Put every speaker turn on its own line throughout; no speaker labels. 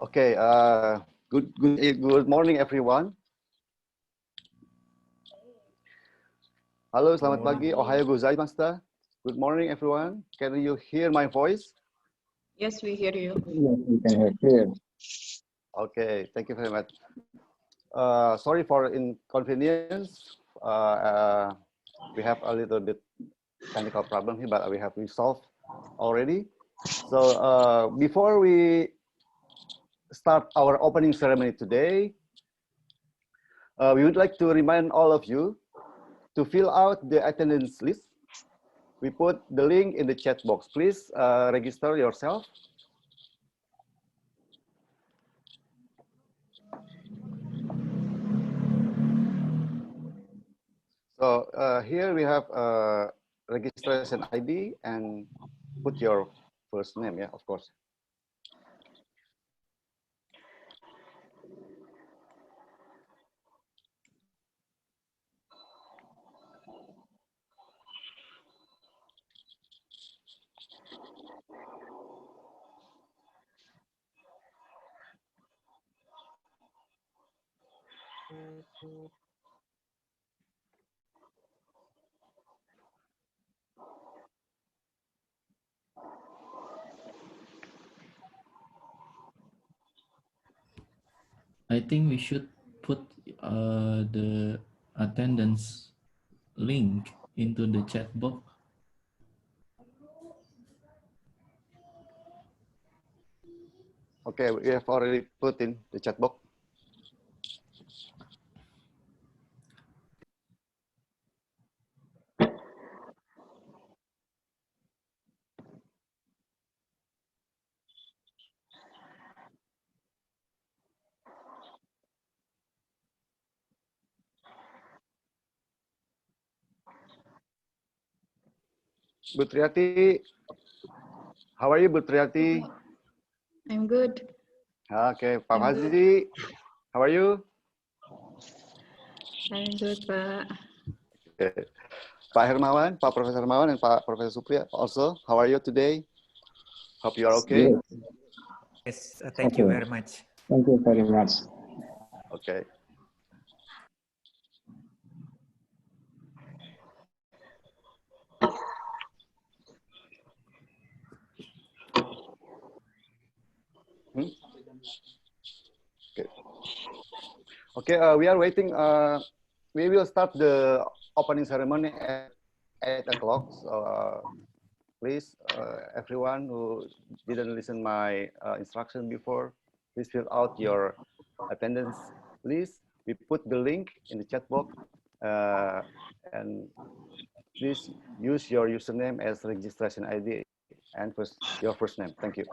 Okay, good morning everyone. Halo, selamat pagi. Ohayo gozaimashita. Good morning everyone. Can you hear my voice?
Yes, we hear you.
Yes, we can hear.
Okay, thank you very much. Sorry for inconvenience. We have a little bit technical problem here, but we have resolved already. So before we start our opening ceremony today, we would like to remind all of you to fill out the attendance list. We put the link in the chat box. Please register yourself. So here we have registration ID and put your first name, yeah, of course.
I think we should put the attendance link into the chat box.
Okay, we have already put in the chat box. Butriati, how are you, Butriati?
I'm good.
Okay, Pak Hazi, how are you?
I'm good, Pak.
Okay. Pak Hermawan, Pak Profesor Hermawan, and Pak Professor Supriya also, how are you today? Hope you are okay.
Yes, thank you very much.
Thank you very much.
Okay. Okay. Okay, we are waiting. We will start the opening ceremony at 8 o'clock. So please, everyone who didn't listen my instruction before, please fill out your attendance list. We put the link in the chat box, and please use your username as registration ID and your first name. Thank you.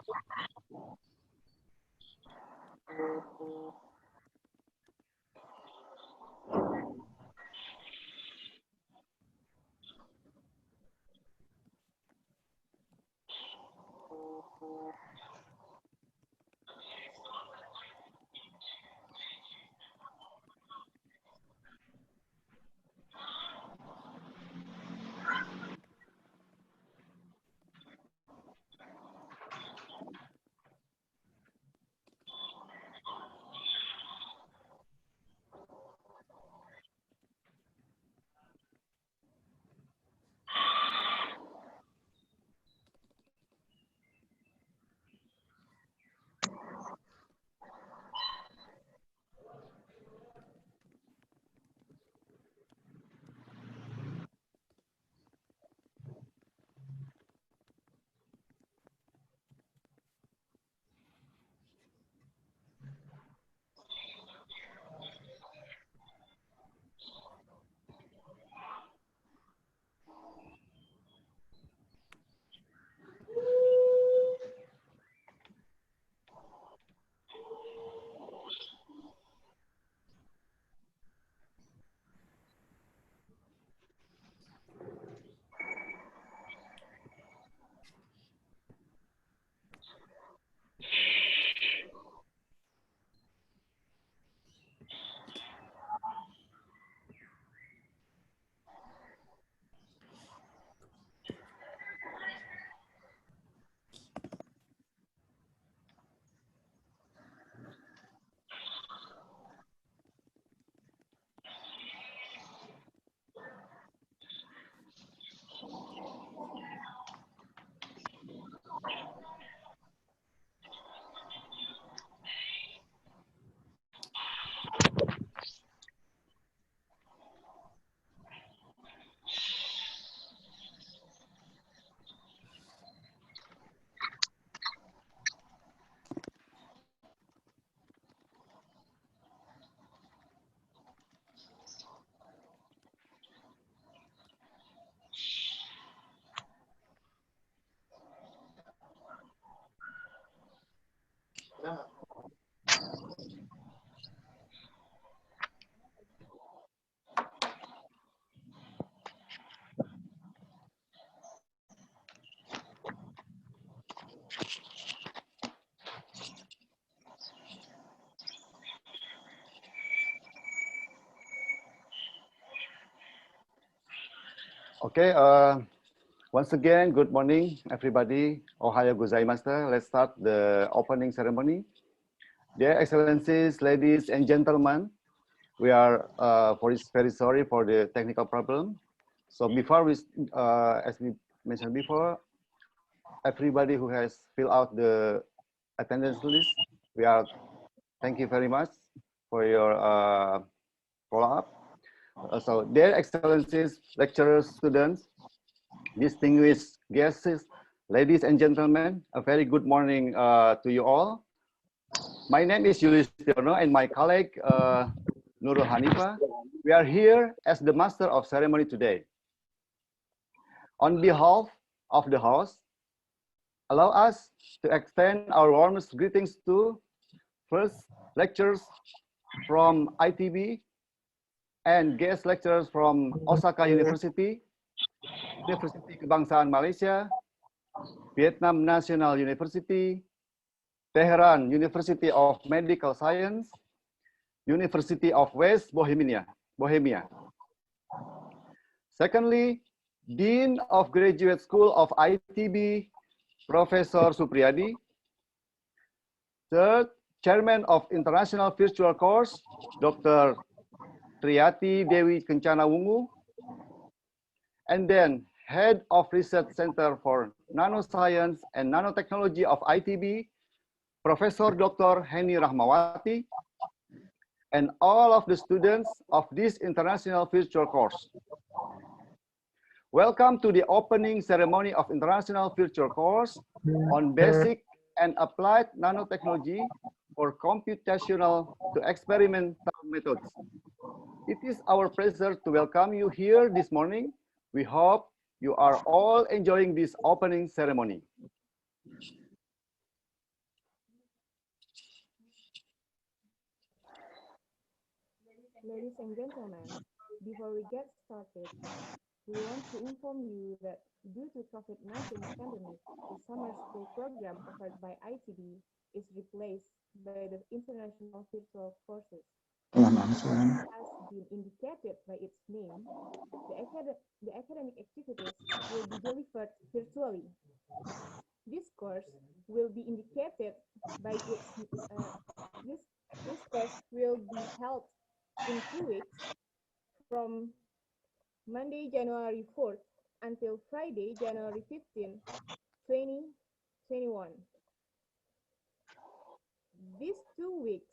Okay, once again, good morning, everybody. Ohayo gozaimasu. Let's start the opening ceremony. Dear Excellencies, ladies and gentlemen, we are very sorry for the technical problem. So before we, as we mentioned before, everybody who has filled out the attendance list, thank you very much for your follow-up. So dear Excellencies, lecturers, students, distinguished guests, ladies and gentlemen, a very good morning to you all. My name is Julius Tiono and my colleague Nurul Hanifa. We are here as the master of ceremony today. On behalf of the host, allow us to extend our warmest greetings to first lecturers from ITB and guest lecturers from Osaka University, University Kebangsaan Malaysia, Vietnam National University, Tehran University of Medical Science, University of West Bohemia. Secondly, Dean of Graduate School of ITB, Professor Supriyadi. Third, Chairman of International Virtual Course, Dr. Triyati Dewi Kencana Wungu. And then Head of Research Center for Nanoscience and Nanotechnology of ITB, Professor Dr. Heni Rahmawati, and all of the students of this international virtual course. Welcome to the opening ceremony of International Virtual Course on Basic and Applied Nanotechnology for Computational to Experimental Methods. It is our pleasure to welcome you here this morning. We hope you are all enjoying this opening ceremony.
Ladies and gentlemen, before we get started, we want to inform you that due to COVID-19 pandemic, the summer school program offered by ITB is replaced by the international virtual courses. As been indicated by its name, the academic activities will be delivered virtually. This course will be indicated by its this course will be held in 2 weeks from Monday, January 4th until Friday, January 15, 2021. This 2 weeks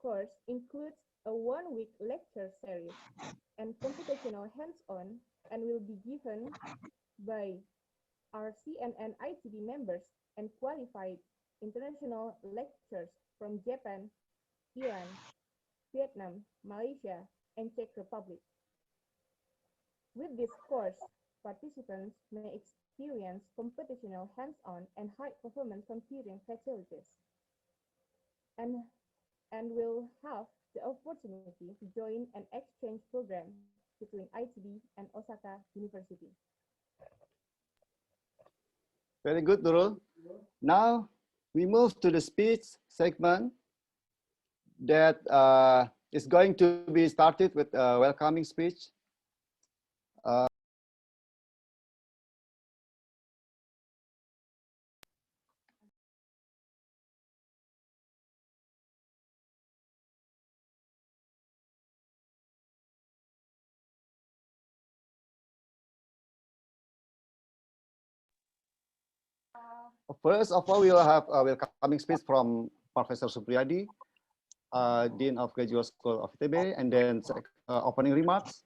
course includes a 1-week lecture series and computational hands-on and will be given by RC and ITB members and qualified international lecturers from Japan, Iran, Vietnam, Malaysia, and Czech Republic. With this course, participants may experience computational hands-on and high-performance computing facilities and will have the opportunity to join an exchange program between ITB and Osaka University.
Very good, Nurul. Now we move to the speech segment that is going to be started with a welcoming speech. First of all, we will have a welcoming speech from Professor Supriyadi, Dean of Graduate School of ITB, and then opening remarks,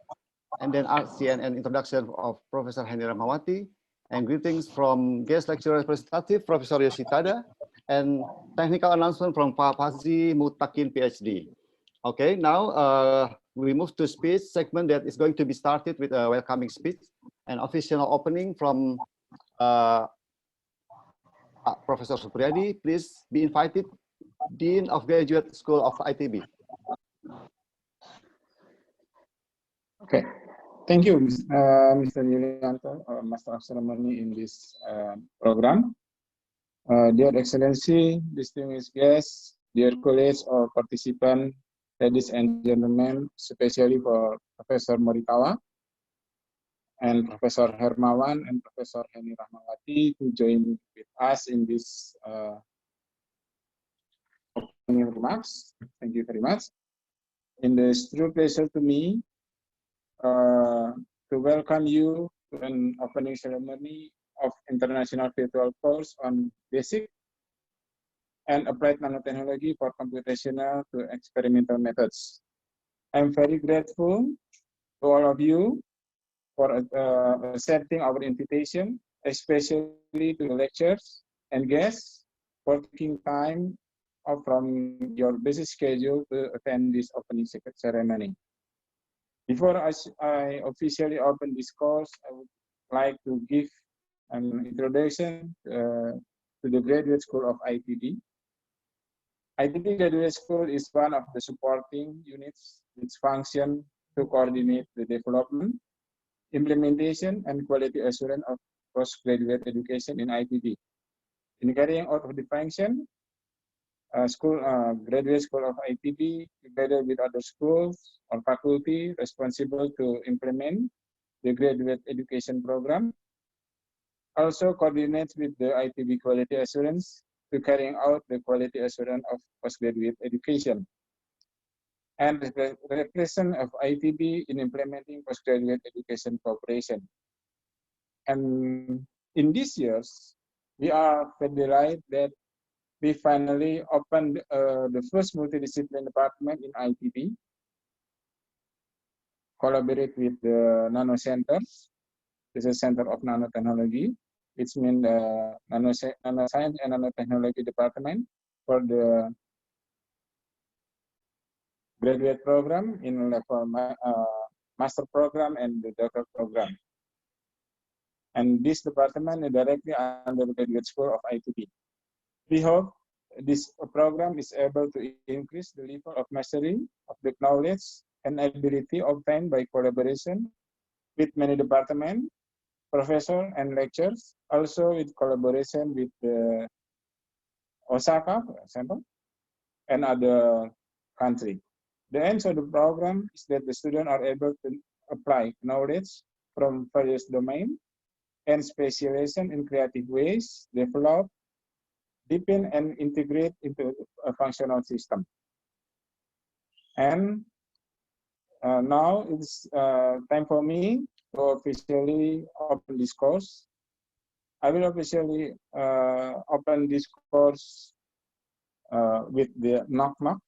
and then CNN introduction of Professor Heni Rahmawati, and greetings from guest lecturer representative, Professor Yoshitada, and technical announcement from Pak Fazli Mutakin, PhD. Okay, now we move to speech segment that is going to be started with a welcoming speech and official opening from Professor Supriyadi, please be invited, Dean of Graduate School of ITB.
Okay. Thank you, Mr. Yulianto, Master of Ceremony in this program. Dear Excellency, distinguished guests, dear colleagues or participants, ladies and gentlemen, especially for Professor Morikawa and Professor Hermawan and Professor Heni Rahmawati who joined with us in this opening remarks. Thank you very much. It is true pleasure to me to welcome you to an opening ceremony of International Virtual Course on Basic and Applied Nanotechnology for Computational to Experimental Methods. I'm very grateful to all of you for accepting our invitation, especially to the lecturers and guests for taking time off from your busy schedule to attend this opening ceremony. Before I officially open this course, I would like to give an introduction to the Graduate School of ITB. ITB Graduate School is one of the supporting units which function to coordinate the development, implementation, and quality assurance of postgraduate education in ITB. In carrying out of the function, Graduate School of ITB, together with other schools or faculty responsible to implement the graduate education program, also coordinates with the ITB quality assurance to carrying out the quality assurance of postgraduate education, and the represent of ITB in implementing postgraduate education cooperation. And in these years, we are very delighted that we finally opened the first multidisciplinary department in ITB, collaborate with the nano centers. This is Center of Nanotechnology, which means the nanoscience and nanotechnology department for the graduate program in level master program and the doctor program. And this department is directly under the Graduate School of ITB. We hope this program is able to increase the level of mastery of the knowledge and ability obtained by collaboration with many departments, professors, and lecturers, also with collaboration with the Osaka, for example, and other countries. The aim of the program is that the students are able to apply knowledge from various domains and specialization in creative ways, develop, deepen, and integrate into a functional system. And now it's time for me to officially open this course. I will officially open this course with the knock-knock.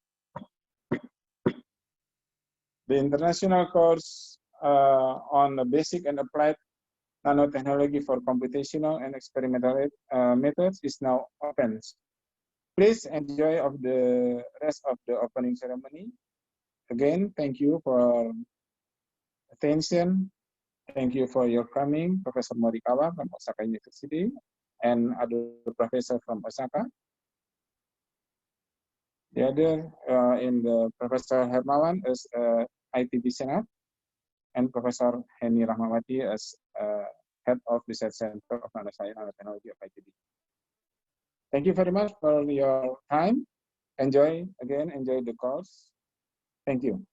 The international course on the basic and applied nanotechnology for computational and experimental methods is now open. Please enjoy of the rest of the opening ceremony. Again, thank you for attention. Thank you for your coming, Professor Morikawa from Osaka University and other professor from Osaka. The other in the Professor Hermawan as ITB Senate and Professor Heni Rahmawati as Head of Research Center of Nanoscience and Nanotechnology of ITB. Thank you very much for your time. Enjoy the course. Thank you.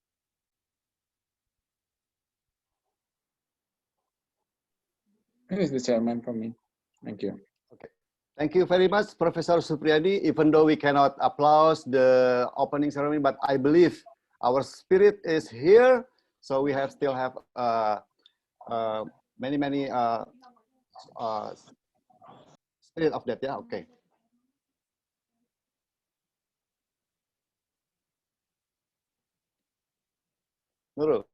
Here is the chairman for me. Thank you.
Okay. Thank you very much, Professor Supriyadi. Even though we cannot applaud the opening ceremony, but I believe our spirit is here. So we still have many spirit of that. Yeah. Okay. Nurul.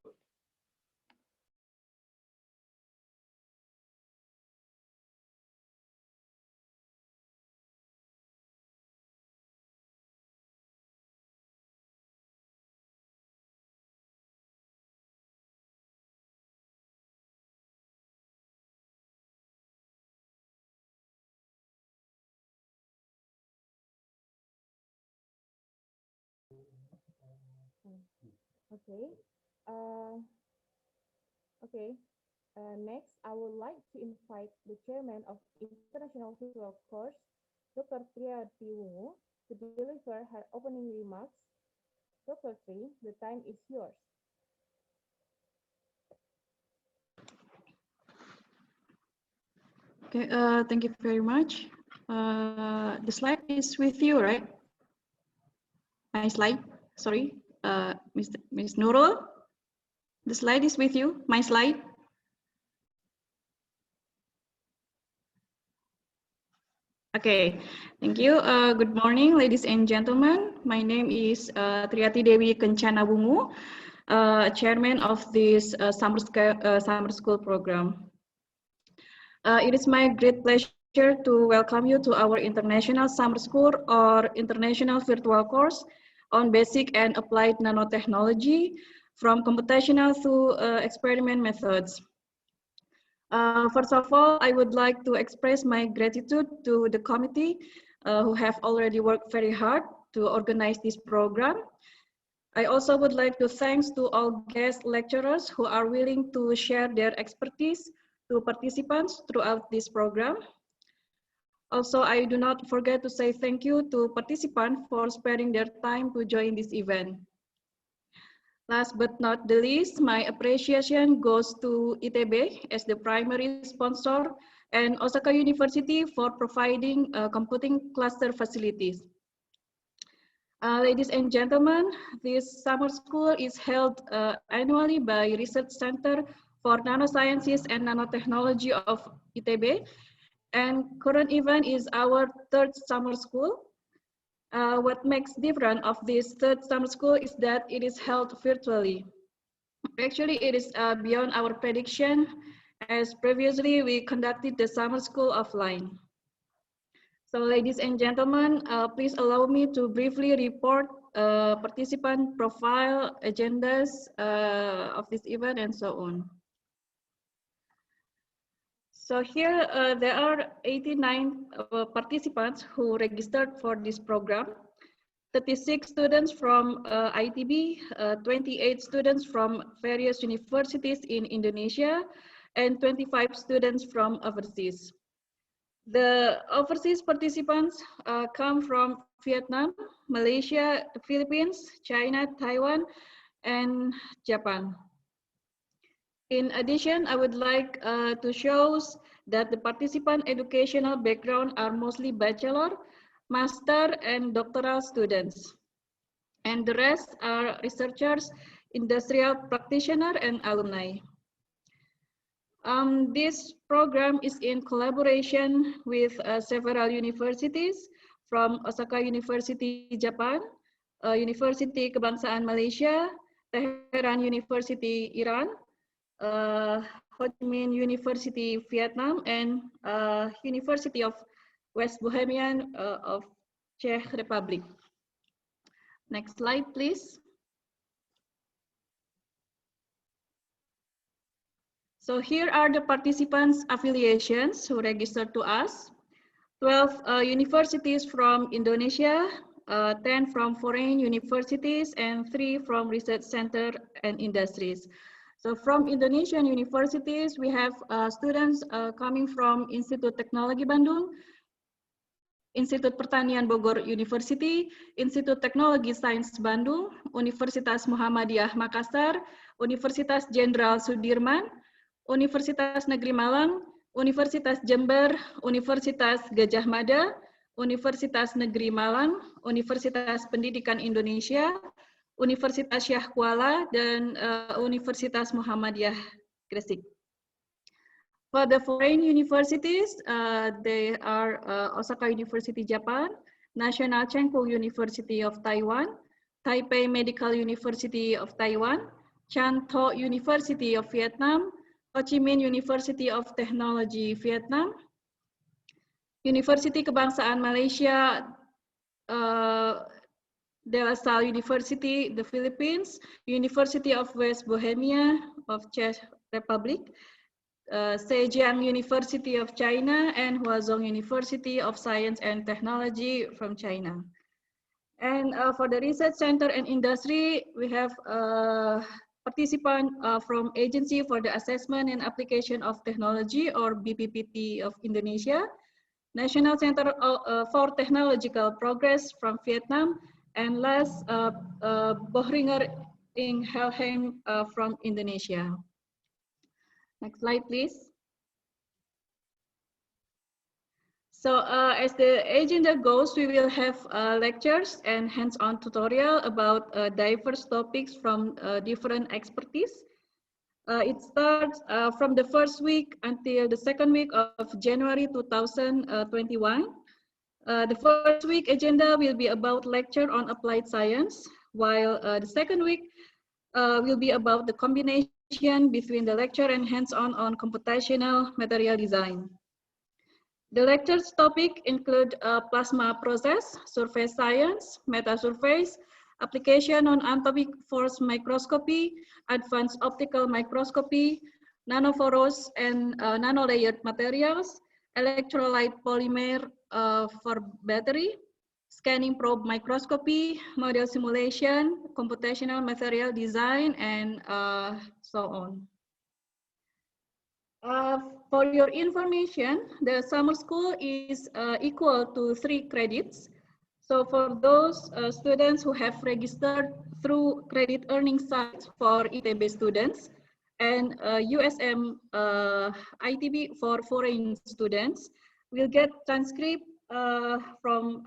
Okay. Uh, okay. Next, I would like to invite the chairman of International Virtual Course, Dr. Triati Wungu, to deliver her opening remarks. Dr. Tri, the time is yours.
Okay, thank you very much. The slide is with you, right? My slide, sorry, Ms. Nurul. The slide is with you, my slide. Okay, thank you. Good morning, ladies and gentlemen. My name is Triati Dewi Kencana Wungu, chairman of this summer school program. It is my great pleasure to welcome you to our international summer school or international virtual course on basic and applied nanotechnology from computational to experiment methods. First of all, I would like to express my gratitude to the committee who have already worked very hard to organize this program. I also would like to thank to all guest lecturers who are willing to share their expertise to participants throughout this program. Also, I do not forget to say thank you to participants for sparing their time to join this event. Last but not the least, my appreciation goes to ITB as the primary sponsor and Osaka University for providing computing cluster facilities. Ladies and gentlemen, this summer school is held annually by Research Center for Nanosciences and Nanotechnology of ITB, and current event is our third summer school. What makes different of this third summer school is that it is held virtually. Actually, it is beyond our prediction, as previously we conducted the summer school offline. So ladies and gentlemen, please allow me to briefly report participant profile, agendas of this event, and so on. So here there are 89 participants who registered for this program. 36 students from ITB, 28 students from various universities in Indonesia, and 25 students from overseas. The overseas participants come from Vietnam, Malaysia, the Philippines, China, Taiwan, and Japan. In addition, I would like to show that the participant educational background are mostly bachelor, master, and doctoral students. And the rest are researchers, industrial practitioner, and alumni. This program is in collaboration with several universities from Osaka University, Japan, University Kebangsaan Malaysia, Tehran University, Iran, Ho Chi Minh University, Vietnam, and University of West Bohemian of Czech Republic. Next slide, please. So here are the participants' affiliations who registered to us. 12 universities from Indonesia, 10 from foreign universities, and 3 from research center and industries. So from Indonesian universities, we have students coming from Institut Teknologi Bandung, Institut Pertanian Bogor University, Institut Teknologi Sains Bandung, Universitas Muhammadiyah Makassar, Universitas Jenderal Sudirman, Universitas Negeri Malang, Universitas Jember, Universitas Gajah Mada, Universitas Negeri Malang, Universitas Pendidikan Indonesia, Universitas Syah Kuala, dan Universitas Muhammadiyah Gresik. For the foreign universities, they are Osaka University, Japan, National Cheng Kung University of Taiwan, Taipei Medical University of Taiwan, Chan Tho University of Vietnam, Ho Chi Minh University of Technology, Vietnam, University Kebangsaan Malaysia, De La Salle University, the Philippines, University of West Bohemia of Czech Republic, Zhejiang University of China, and Huazhong University of Science and Technology from China. And for the research center and industry, we have participant from Agency for the Assessment and Application of Technology, or BPPT of Indonesia, National Center for Technological Progress from Vietnam, and last, Boehringer Ingelheim from Indonesia. Next slide, please. So as the agenda goes, we will have lectures and hands-on tutorial about diverse topics from different expertise. It starts from the first week until the second week of January 2021. The first week agenda will be about lecture on applied science, while the second week will be about the combination between the lecture and hands-on on computational material design. The lecture's topic include plasma process, surface science, meta-surface, application on atomic force microscopy, advanced optical microscopy, nanophorus and nanolayered materials, electrolyte polymer for battery, scanning probe microscopy, model simulation, computational material design, and so on. For your information, the summer school is equal to 3 credits. So for those students who have registered through credit earning sites for ITB students and USM ITB for foreign students, will get transcript from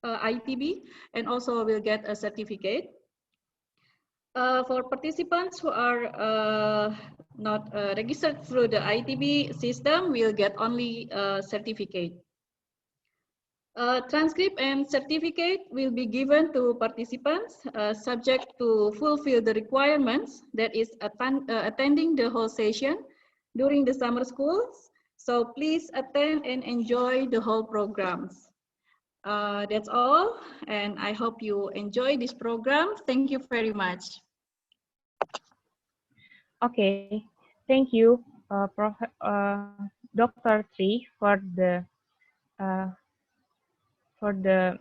ITB and also will get a certificate. For participants who are not registered through the ITB system, will get only a certificate. Transcript and certificate will be given to participants subject to fulfill the requirements, that is attending the whole session during the summer schools. So please attend and enjoy the whole programs. That's all, and I hope you enjoy this program. Thank you very much.
Okay, thank you, Dr. Tri, for the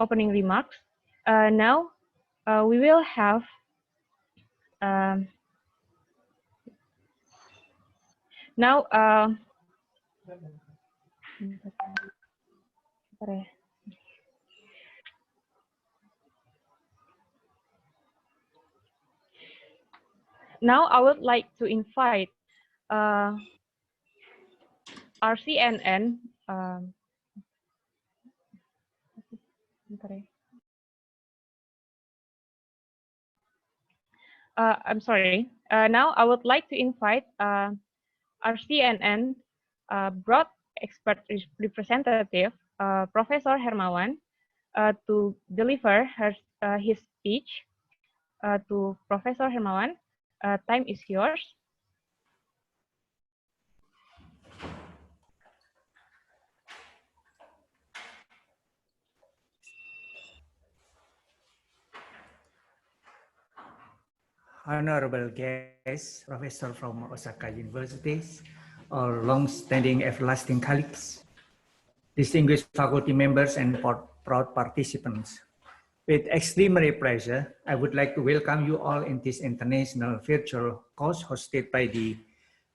opening remarks. Now we will have now I would like to invite RCNN. I'm sorry. Now I would like to invite RCNN broad expert representative, Professor Hermawan, to deliver his speech. To Professor Hermawan, time is yours.
Honorable guests, professor from Osaka universities, or long-standing everlasting colleagues, distinguished faculty members, and proud participants. With extreme pleasure, I would like to welcome you all in this international virtual course hosted by the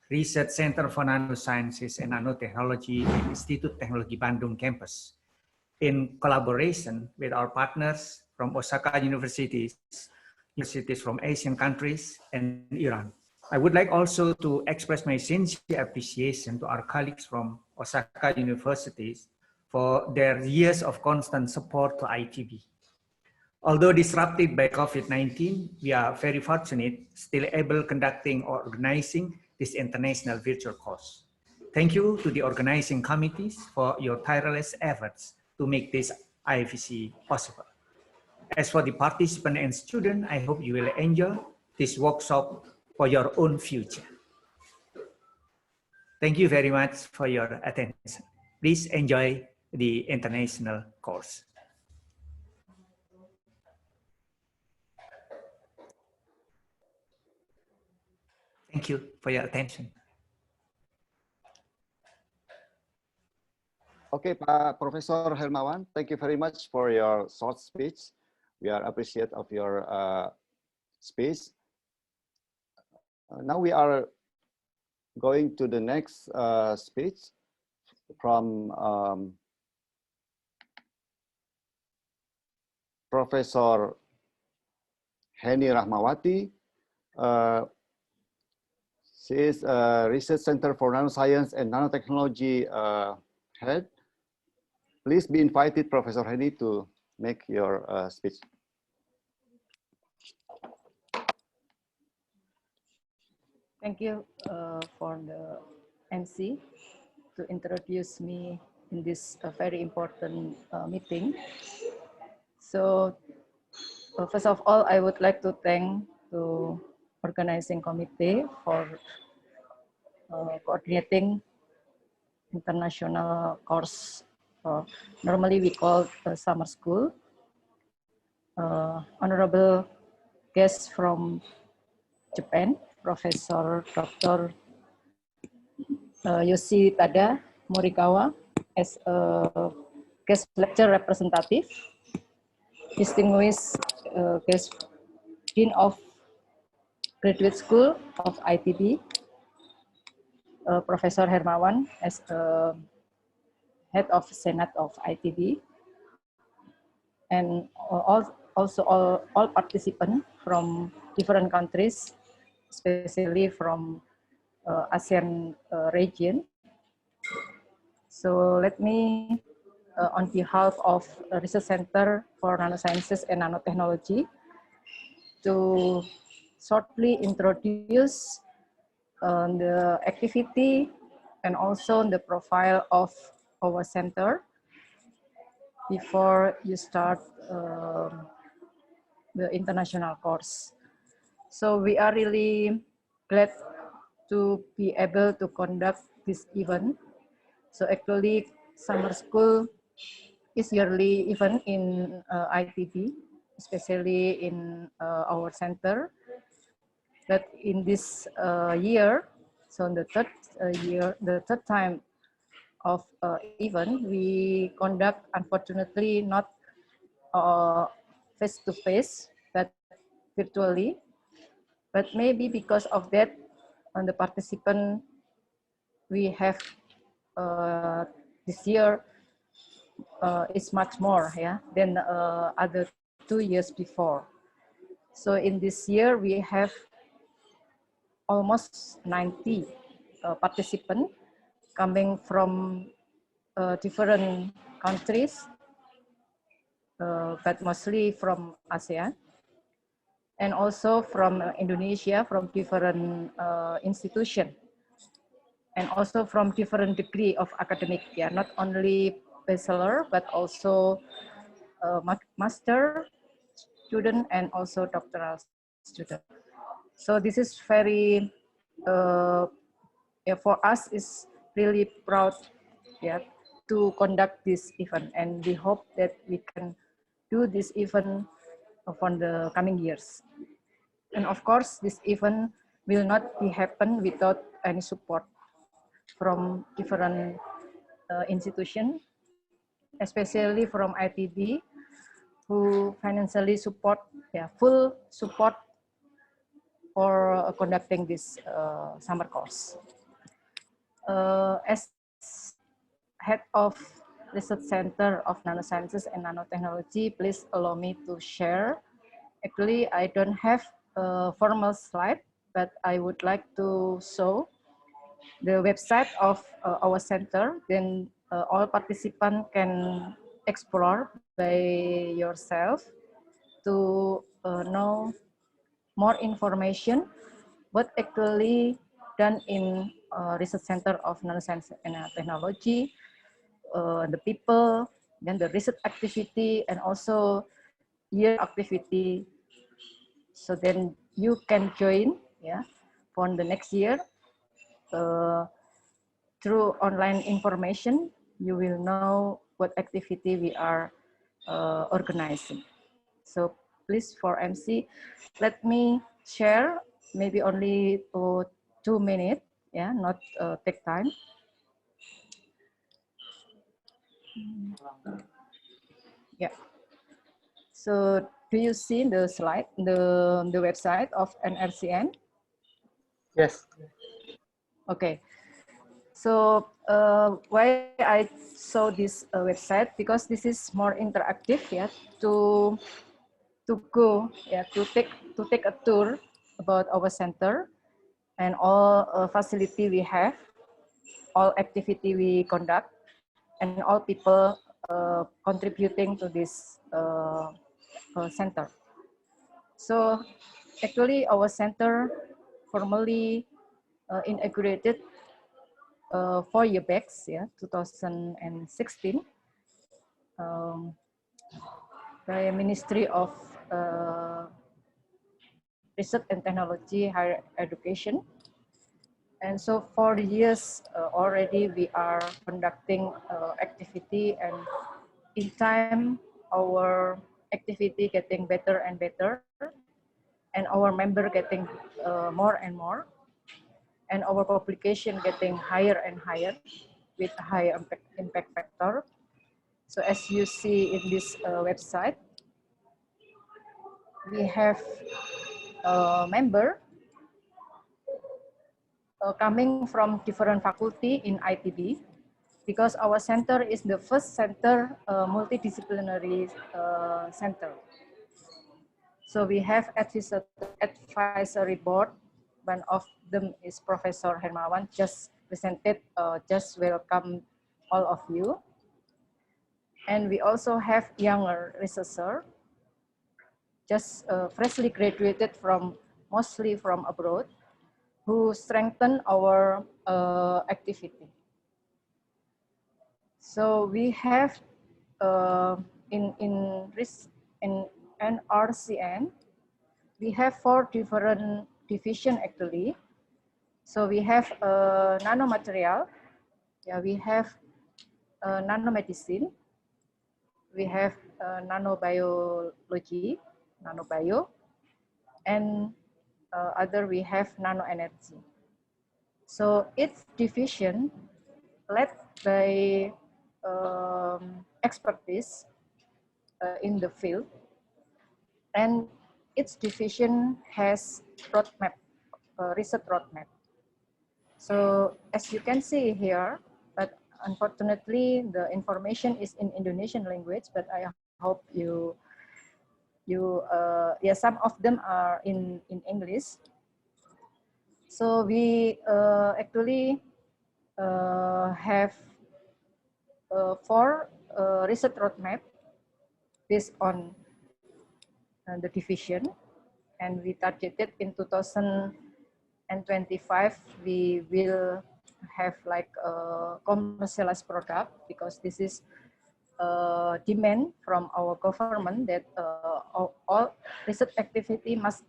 Research Center for Nanosciences and Nanotechnology at Institut Teknologi Bandung campus, in collaboration with our partners from Osaka universities from Asian countries and Iran. I would like also to express my sincere appreciation to our colleagues from Osaka universities for their years of constant support to ITB. Although disrupted by COVID-19, we are very fortunate still able conducting or organizing this international virtual course. Thank you to the organizing committees for your tireless efforts to make this IVC possible. As for the participant and student, I hope you will enjoy this workshop for your own future. Thank you very much for your attention. Please enjoy the international course. Thank you for your attention.
Okay, Pak Professor Hermawan, thank you very much for your short speech. We are appreciate of your speech. Now we are going to the next speech from Professor Heni Rahmawati. She is a Research Center for Nanoscience and Nanotechnology head. Please be invited, Professor Heni, to make your speech.
Thank you for the MC to introduce me in this very important meeting. So first of all, I would like to thank the organizing committee for coordinating international course. Normally we call summer school. Honorable guests from Japan, Professor Dr. Yoshi Tada Morikawa as a guest lecture representative, distinguished guest Dean of Graduate School of ITB, Professor Hermawan as head of Senate of ITB, and also all participants from different countries, especially from ASEAN region. So let me, on behalf of the Research Center for Nanosciences and Nanotechnology, to shortly introduce the activity and also the profile of our center before you start the international course. So we are really glad to be able to conduct this event. So actually, summer school is yearly event in ITB, especially in our center. But in this year, so in the third time of event, we conduct, unfortunately, not face-to-face, but virtually. But maybe because of that, on the participant we have this year is much more, yeah, than other 2 years before. So in this year we have almost 90 participants coming from different countries, but mostly from ASEAN, and also from Indonesia, from different institutions, and also from different degree of academic, yeah, not only bachelor, but also master student and also doctoral student. So this is very, yeah, for us is really proud, yeah, to conduct this event, and we hope that we can do this event for the coming years. And of course, this event will not be happen without any support from different institutions, especially from ITB, who financially support, yeah, full support for conducting this summer course. As head of Research Center of Nanosciences and Nanotechnology, please allow me to share. Actually, I don't have a formal slide, but I would like to show the website of our center. Then all participants can explore by yourself to know more information what actually done in Research Center of Nanoscience and Technology, the people, then the research activity, and also year activity. So then you can join, yeah, for the next year. Through online information, you will know what activity we are organizing. So please, for MC, let me share maybe only 2 minutes, yeah, not take time. Yeah. So do you see the slide, the website of NRCN?
Yes.
Okay. So why I saw this website, because this is more interactive, yeah, to go, yeah, to take a tour about our center and all facility we have, all activity we conduct, and all people contributing to this center. So actually our center formally inaugurated 4 years back, yeah, 2016, by Ministry of Research and Technology, Higher Education. And so 4 years already we are conducting activity, and in time our activity getting better and better, and our member getting more and more, and our publication getting higher and higher with a high impact factor. So as you see in this website, we have a member coming from different faculty in ITB, because our center is the first center multidisciplinary center. So we have advisory board. One of them is Professor Hermawan, just presented, just welcome all of you. And we also have younger researcher, just freshly graduated from, mostly from abroad, who strengthen our activity. So we have in NRCN, we have 4 different division actually. So we have nanomaterial, yeah, we have nanomedicine, we have nanobiology, nanobio, and other we have nanoenergy. So each division led by expertise in the field, and each division has roadmap, research roadmap. So as you can see here, but unfortunately the information is in Indonesian language, but I hope yeah, some of them are in English. So we actually have 4 research roadmap based on the division, and we targeted in 2025 we will have like a commercialized product, because this is demand from our government that all research activity must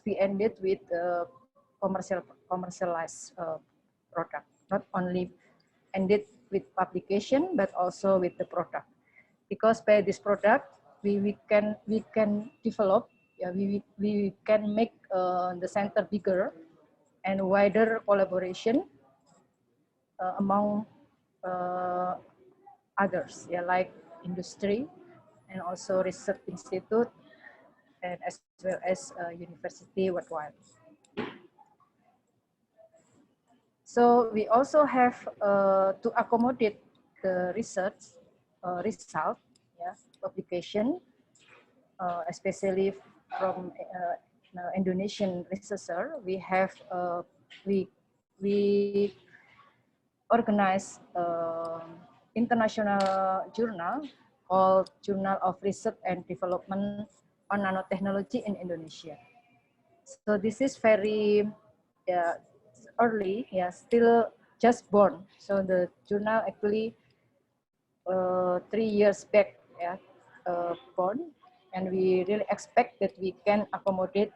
be ended with commercialized product, not only ended with publication but also with the product, because by this product we can develop, yeah, we can make the center bigger and wider collaboration among others, yeah, like industry and also research institute, and as well as university worldwide. So we also have to accommodate the research result, yeah, publication, especially from Indonesian researcher. We have we organize international journal called Journal of Research and Development on Nanotechnology in Indonesia. So this is very early, yeah, still just born. So the journal actually 3 years back, yeah, born, and we really expect that we can accommodate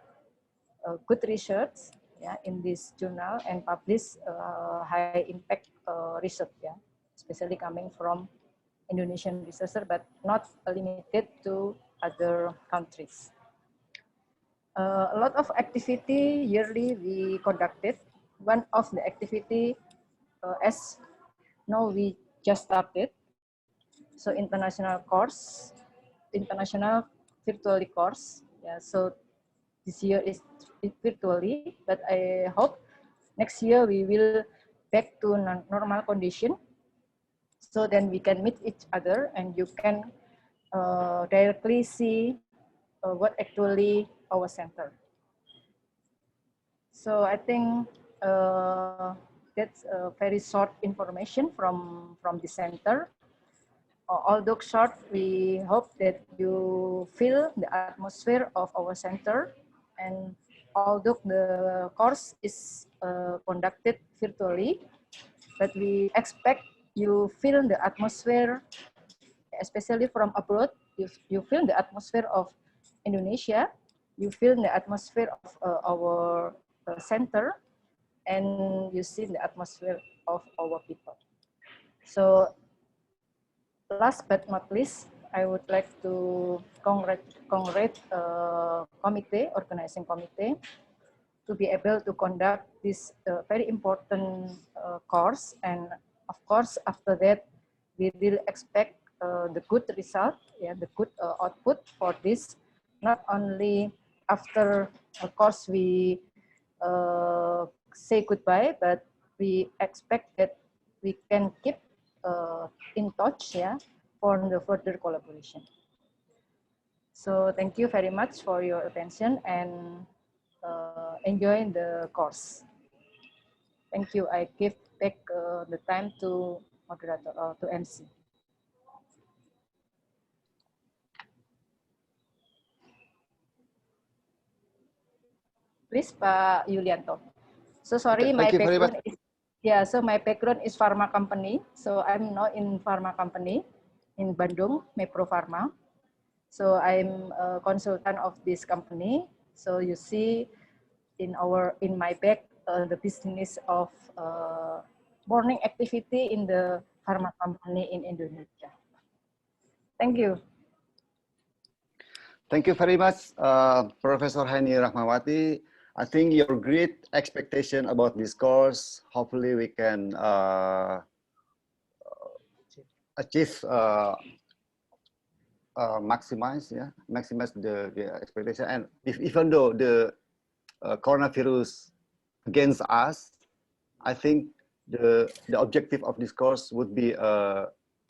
good research, yeah, in this journal and publish high impact research, yeah, especially coming from Indonesian researcher, but not limited to other countries. A lot of activity yearly we conducted. One of the activity as now we just started, so international virtually course. Yeah, so this year is virtually, but I hope next year we will back to normal condition. So then we can meet each other and you can directly see what actually our center. So I think that's very short information from the center. Although short, we hope that you feel the atmosphere of our center, and although the course is conducted virtually, but we expect you feel the atmosphere, especially from abroad. You feel the atmosphere of Indonesia, you feel the atmosphere of our center, and you see the atmosphere of our people. So last but not least, I would like to congratulate organizing committee to be able to conduct this very important course. And of course, after that, we will expect the good result, yeah, the good output for this. Not only after a course we say goodbye, but we expect that we can keep in touch, yeah, for the further collaboration. So thank you very much for your attention and enjoy the course. Thank you. I give back the time to moderator or to MC. Please, Pak Yulianto. So sorry, my background is, yeah, so my background is pharma company. So I'm now in pharma company in Bandung, Mepro Pharma. So I'm a consultant of this company. So you see in my back the business of morning activity in the pharma company in Indonesia. Thank you.
Thank you very much, Professor Hani Rahmawati. I think your great expectation about this course, hopefully we can achieve, maximize the expectation. And even though the coronavirus against us, I think the objective of this course would be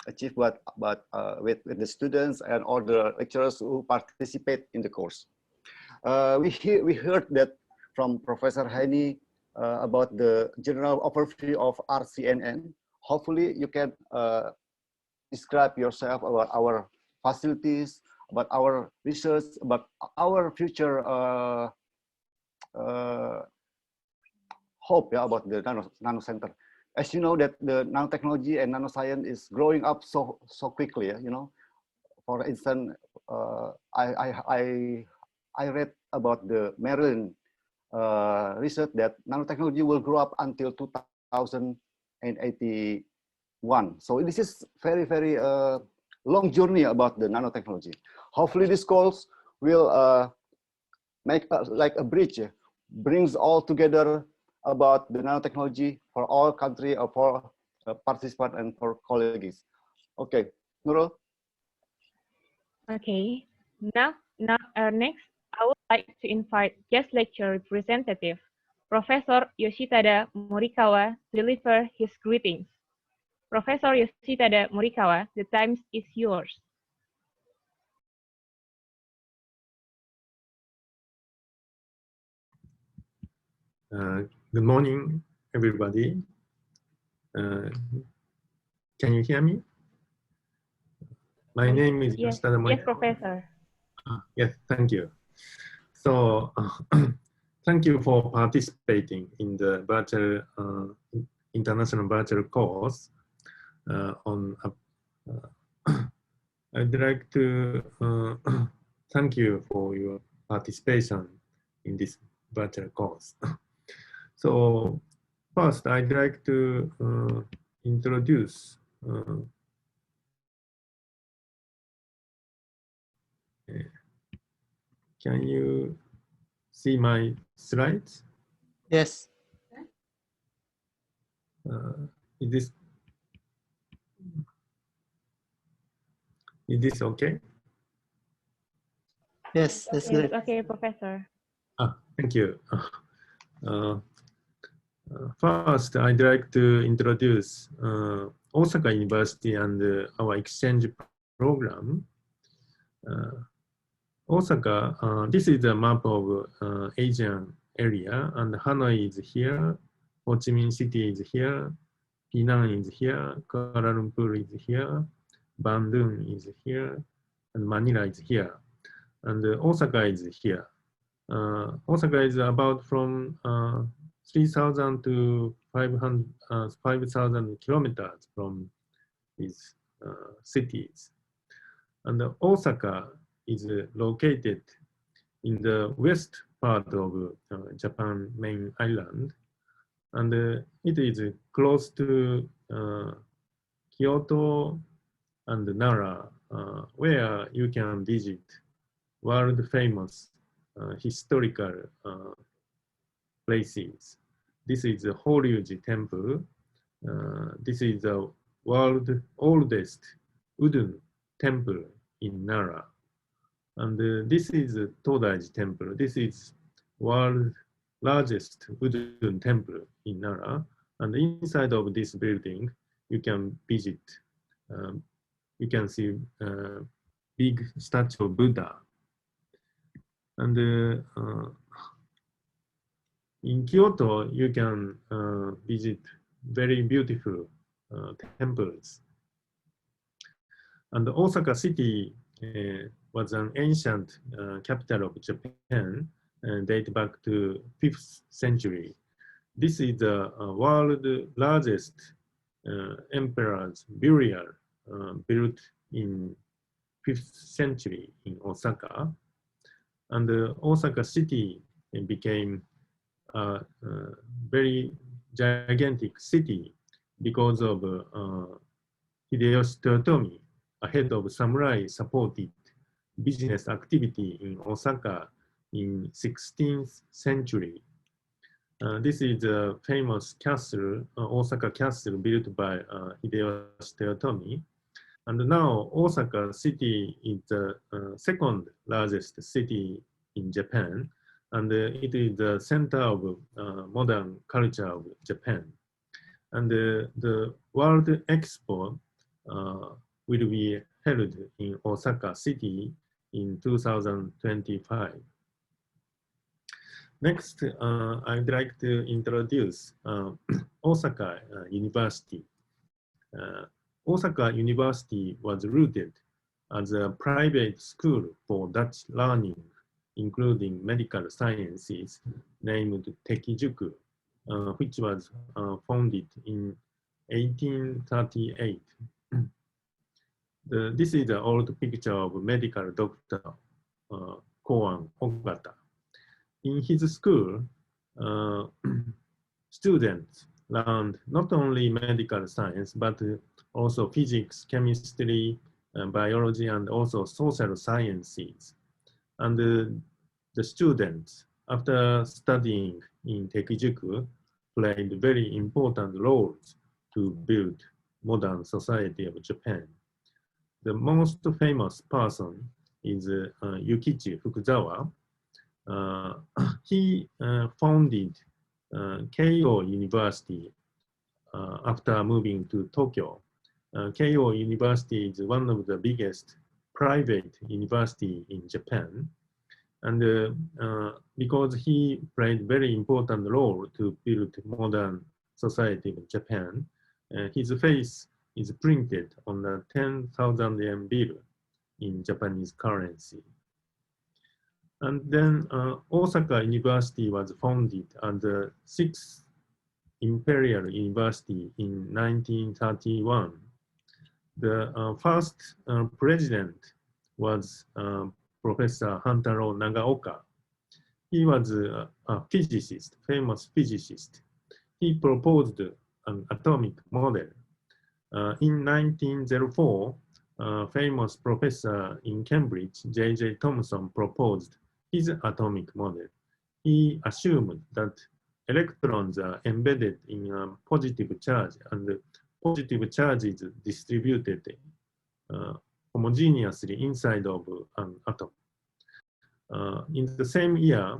achieved with the students and all the lecturers who participate in the course. We heard that from Professor Hani about the general overview of RCNN. Hopefully you can describe yourself about our facilities, about our research, about our future hope, yeah, about the nano center. As you know that the nanotechnology and nanoscience is growing up so quickly, yeah, you know. For instance, I read about the Maryland research that nanotechnology will grow up until 2081. So this is very long journey about the nanotechnology. Hopefully this course will make like a bridge, brings all together about the nanotechnology for all country or for participants and for colleagues. Okay, Nurul.
Okay, now next, I would like to invite guest lecture representative, Professor Yoshitada Morikawa, to deliver his greetings. Professor Yoshitada Morikawa, the time is yours.
Good morning, everybody. Can you hear me? My name is Yoshitada Morikawa.
Yes, Professor.
Yes, thank you. So, thank you for participating in the virtual international virtual course on. I'd like to thank you for your participation in this virtual course. So, first, I'd like to introduce. Can you see my slides?
Yes.
is this okay?
Yes, that's
Yes,
great.
okay, Professor.
Thank you. First, I'd like to introduce Osaka University and our exchange program. Osaka, this is a map of Asian area, and Hanoi is here, Ho Chi Minh City is here, Penang is here, Kuala Lumpur is here, Bandung is here, and Manila is here, and Osaka is here. Osaka is about from 3,000 to 5,000 kilometers from these cities. And Osaka is located in the west part of Japan main island. And it is close to Kyoto and Nara, where you can visit world famous historical places. This is the Horyuji Temple. This is the world oldest wooden temple in Nara. And this is the Todaiji Temple. This is world largest wooden temple in Nara. And inside of this building, you can visit, you can see big statue of Buddha. And in Kyoto, you can visit very beautiful temples. And Osaka City was an ancient capital of Japan, date back to 5th century. This is the world largest emperor's burial built in 5th century in Osaka. And Osaka City became a very gigantic city because of Hideyoshi Toyotomi, a head of samurai, supported business activity in Osaka in 16th century. This is a famous castle, Osaka Castle, built by Hideyoshi Toyotomi. And now Osaka City is the second largest city in Japan, and it is the center of modern culture of Japan. And the World Expo will be held in Osaka City in 2025. Next, I'd like to introduce Osaka University. Osaka University was rooted as a private school for Dutch learning, including medical sciences, named Tekijuku, which was founded in 1838. This is the old picture of medical doctor Koan Ogata. In his school, students learned not only medical science, but also physics, chemistry, biology, and also social sciences. And the students, after studying in Tekijuku, played very important roles to build modern society of Japan. The most famous person is Yukichi Fukuzawa. He founded Keio University after moving to Tokyo. Keio University is one of the biggest private university in Japan. And because he played very important role to build modern society in Japan, his face is printed on a 10,000 yen bill in Japanese currency. And then Osaka University was founded as the 6th Imperial University in 1931. The first president was Professor Hantaro Nagaoka. He was a physicist, famous physicist. He proposed an atomic model. In 1904, famous professor in Cambridge, J.J. Thomson, proposed his atomic model. He assumed that electrons are embedded in a positive charge and positive charge is distributed homogeneously inside of an atom. In the same year,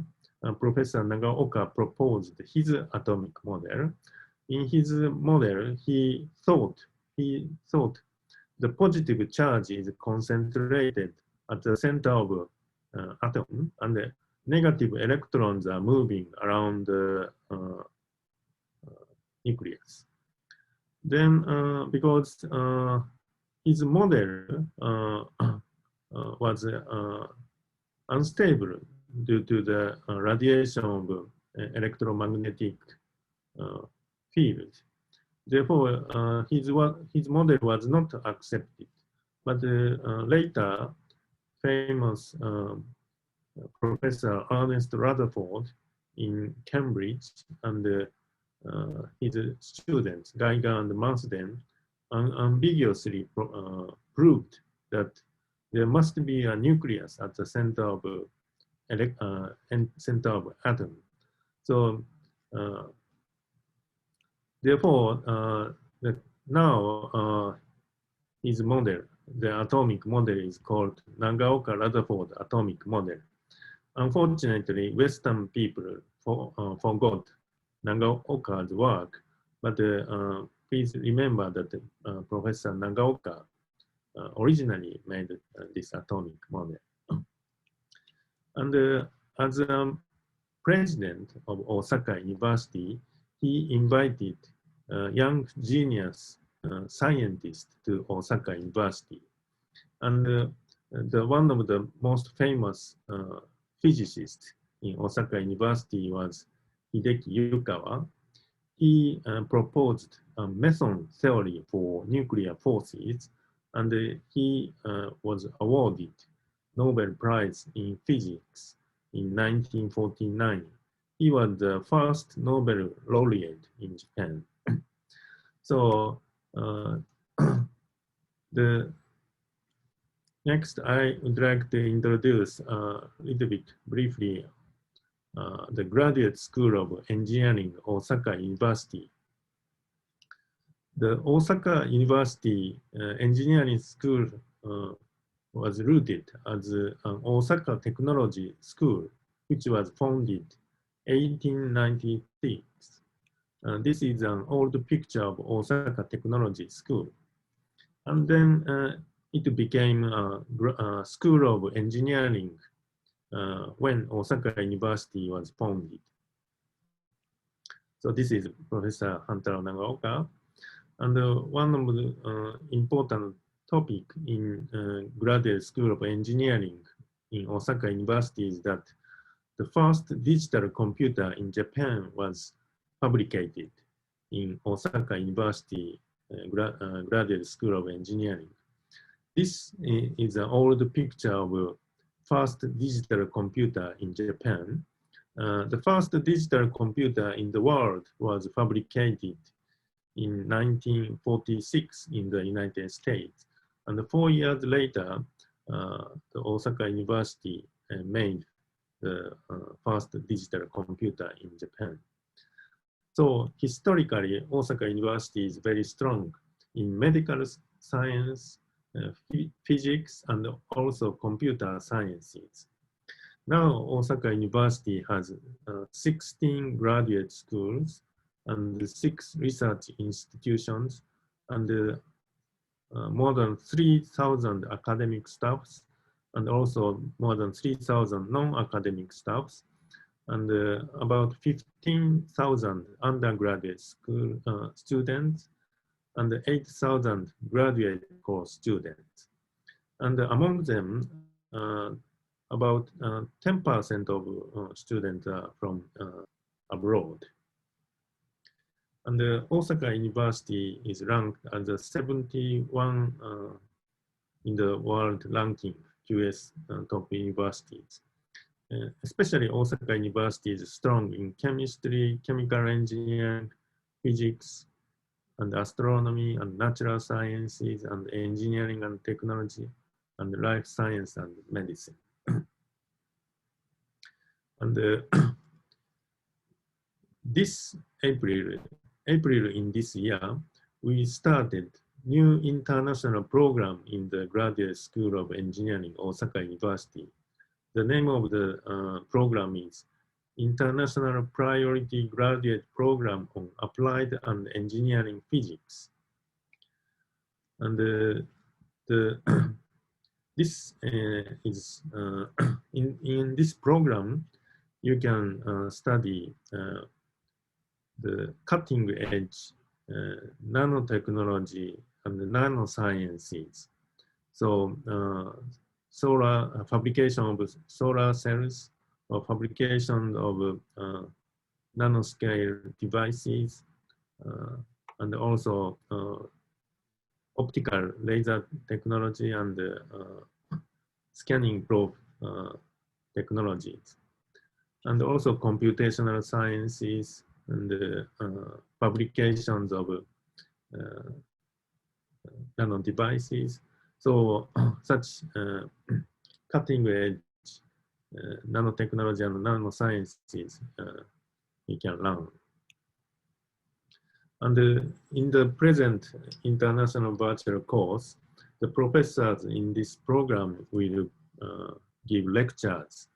Professor Nagaoka proposed his atomic model. In his model, he thought the positive charge is concentrated at the center of atom, and the negative electrons are moving around the nucleus. Then, because his model was unstable due to the radiation of electromagnetic field. Therefore, his model was not accepted. But later, famous Professor Ernest Rutherford in Cambridge and his students, Geiger and Marsden, unambiguously proved that there must be a nucleus at the center of atom. So therefore, now his model, the atomic model, is called Nagaoka-Rutherford atomic model. Unfortunately, Western people forgot Nagaoka's work, but please remember that Professor Nagaoka originally made this atomic model. And as president of Osaka University, he invited young genius scientists to Osaka University. And one of the most famous physicists in Osaka University was Hideki Yukawa. He proposed a meson theory for nuclear forces, and he was awarded Nobel Prize in Physics in 1949. He was the first Nobel laureate in Japan. So the next, I would like to introduce a little bit briefly the Graduate School of Engineering, Osaka University. The Osaka University Engineering School was rooted as an Osaka Technology School, which was founded 1896. This is an old picture of Osaka Technology School. And then it became a School of Engineering when Osaka University was founded. So this is Professor Hantaro Nagaoka. And one of the important topic in Graduate School of Engineering in Osaka University is that the first digital computer in Japan was fabricated in Osaka University Graduate School of Engineering. This is an old picture of first digital computer in Japan. The first digital computer in the world was fabricated in 1946 in the United States. And 4 years later, the Osaka University made the first digital computer in Japan. So historically, Osaka University is very strong in medical science, physics, and also computer sciences. Now, Osaka University has 16 graduate schools and 6 research institutions, and more than 3,000 academic staffs, and also more than 3,000 non-academic staffs, and about 15,000 undergraduate school students, and 8,000 graduate course students. And among them, about 10% of students are from abroad. And Osaka University is ranked as the 71 in the world ranking US top universities. Especially Osaka University is strong in chemistry, chemical engineering, physics, and astronomy, and natural sciences, and engineering and technology, and life science and medicine. And this April in this year, we started new international program in the Graduate School of Engineering, Osaka University. The name of the program is International Priority Graduate Program on Applied and Engineering Physics. And this is in this program, you can study the cutting edge nanotechnology and nanosciences. So solar fabrication of solar cells or fabrication of nanoscale devices and also optical laser technology and scanning probe technologies, and also computational sciences and fabrications of nano devices. So such cutting edge nanotechnology and nanosciences we can learn. And in the present international virtual course, the professors in this program will give lectures.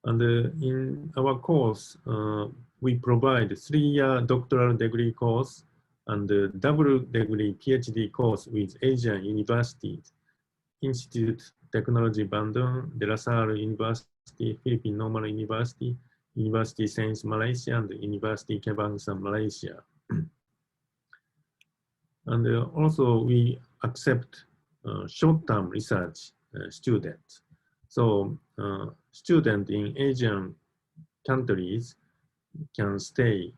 And in our course, we provide 3-year doctoral degree course and double degree PhD course with Asian universities, Institute Technology Bandung, De La Salle University, Philippine Normal University, University Sains Malaysia, and University Kebangsaan Malaysia. And also we accept short-term research students. So students in Asian countries can stay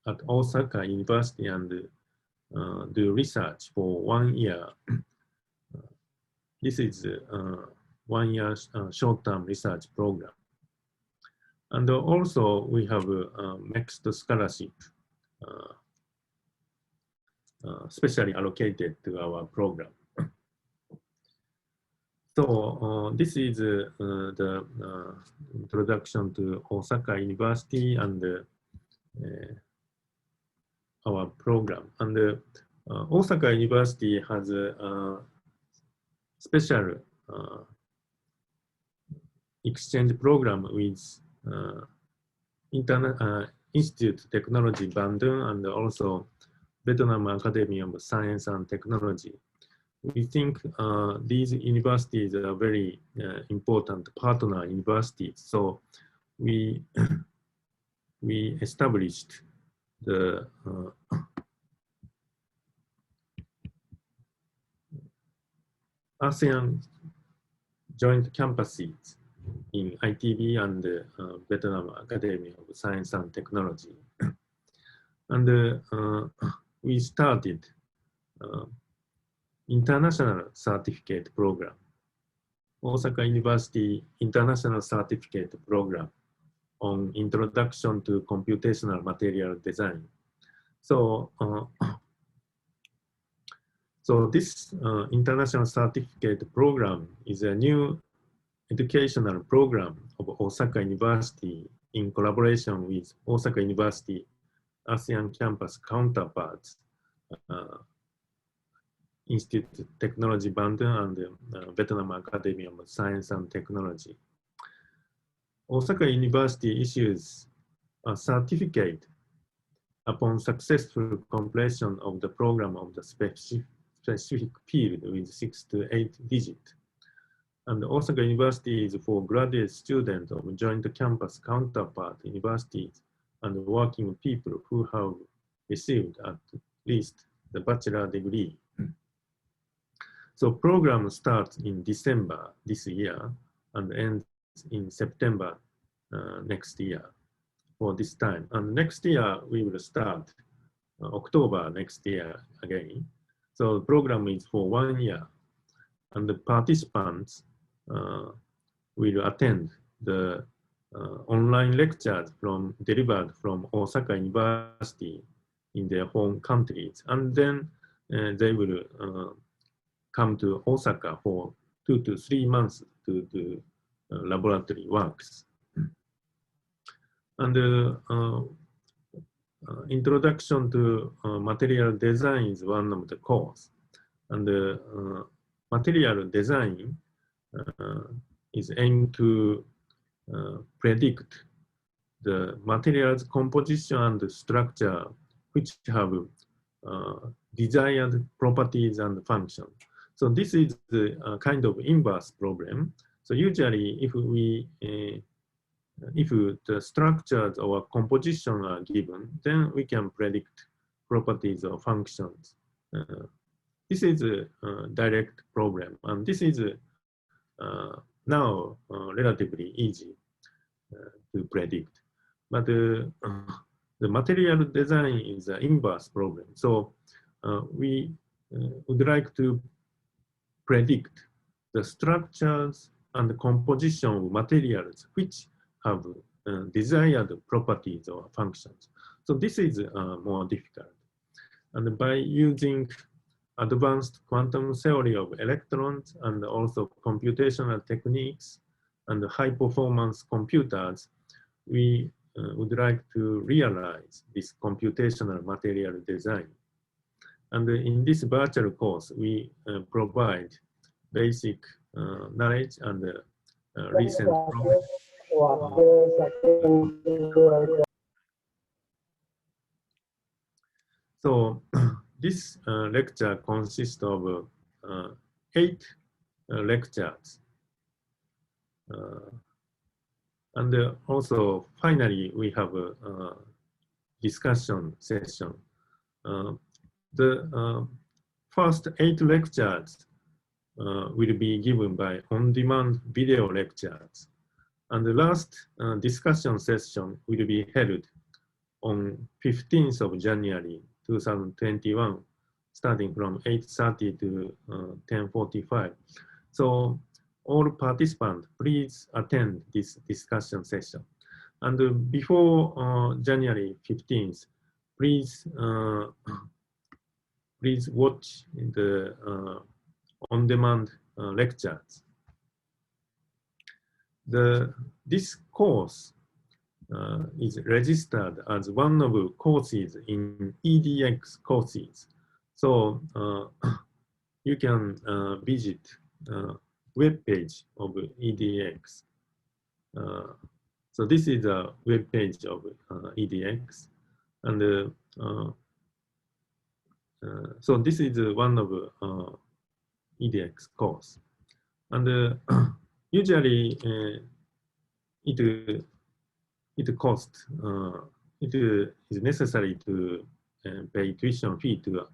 at Osaka University and do research for 1 year. This is a 1 year short-term research program. And also we have a mixed scholarship specially allocated to our program. So this is the introduction to Osaka University and our program. And Osaka University has a special exchange program with Institute Technology Bandung and also Vietnam Academy of Science and Technology. We think these universities are very important partner universities. So we established the ASEAN joint campuses in ITB and Vietnam Academy of Science and Technology. And we started international certificate program, Osaka University International Certificate Program on Introduction to Computational Material Design. So, so this international certificate program is a new educational program of Osaka University in collaboration with Osaka University ASEAN campus counterparts, Institute Technology Bandung and Vietnam Academy of Science and Technology. Osaka University issues a certificate upon successful completion of the program of the specific field with 6 to 8 digits. And Osaka University is for graduate students of joint campus counterpart universities and working people who have received at least the bachelor degree. So program starts in December this year and ends in September next year for this time. And next year we will start October next year again. So the program is for 1 year and the participants will attend the online lectures delivered from Osaka University in their home countries. And then they will come to Osaka for 2 to 3 months to do laboratory works. And introduction to material design is one of the course. And material design is aimed to predict the materials composition and structure which have desired properties and function. So this is the kind of inverse problem. So usually if the structures or composition are given, then we can predict properties or functions. This is a direct problem, and this is now relatively easy to predict. But the material design is an inverse problem. So we would like to predict the structures and the composition of materials which have desired properties or functions. So this is more difficult. And by using advanced quantum theory of electrons and also computational techniques and high performance computers, we would like to realize this computational material design. And in this virtual course, we provide basic knowledge and recent progress. So this lecture consists of 8 lectures. And also, finally, we have a discussion session. The first 8 lectures will be given by on-demand video lectures. And the last discussion session will be held on 15th of January 2021, starting from 8:30 to 10:45. So all participants, please attend this discussion session. And before January 15th, please watch the on-demand lectures. This course is registered as one of the courses in EDX courses. So you can visit web page of EDX. So this is a web page of EDX, and so this is one of EDX course, and usually it costs. It is necessary to pay tuition fee to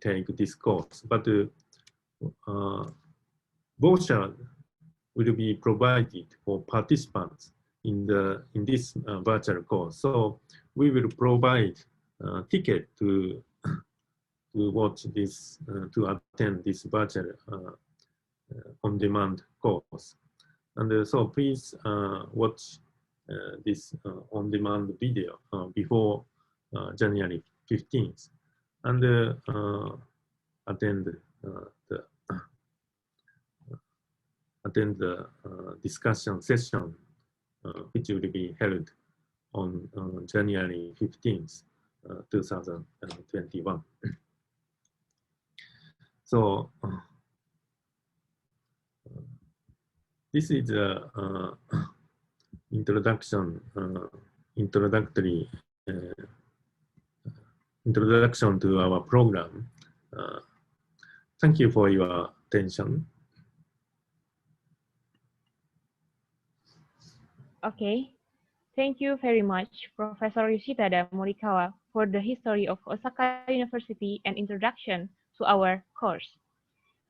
take this course, but voucher will be provided for participants in this virtual course. So we will provide a ticket to watch this, to attend this virtual on-demand course. And so please watch this on-demand video before January 15th, and attend the discussion session, which will be held on January 15th, 2021. So this is a introduction to our program. Thank you for your attention.
Okay, thank you very much, Professor Yoshitada Morikawa, for the history of Osaka University and introduction to our course.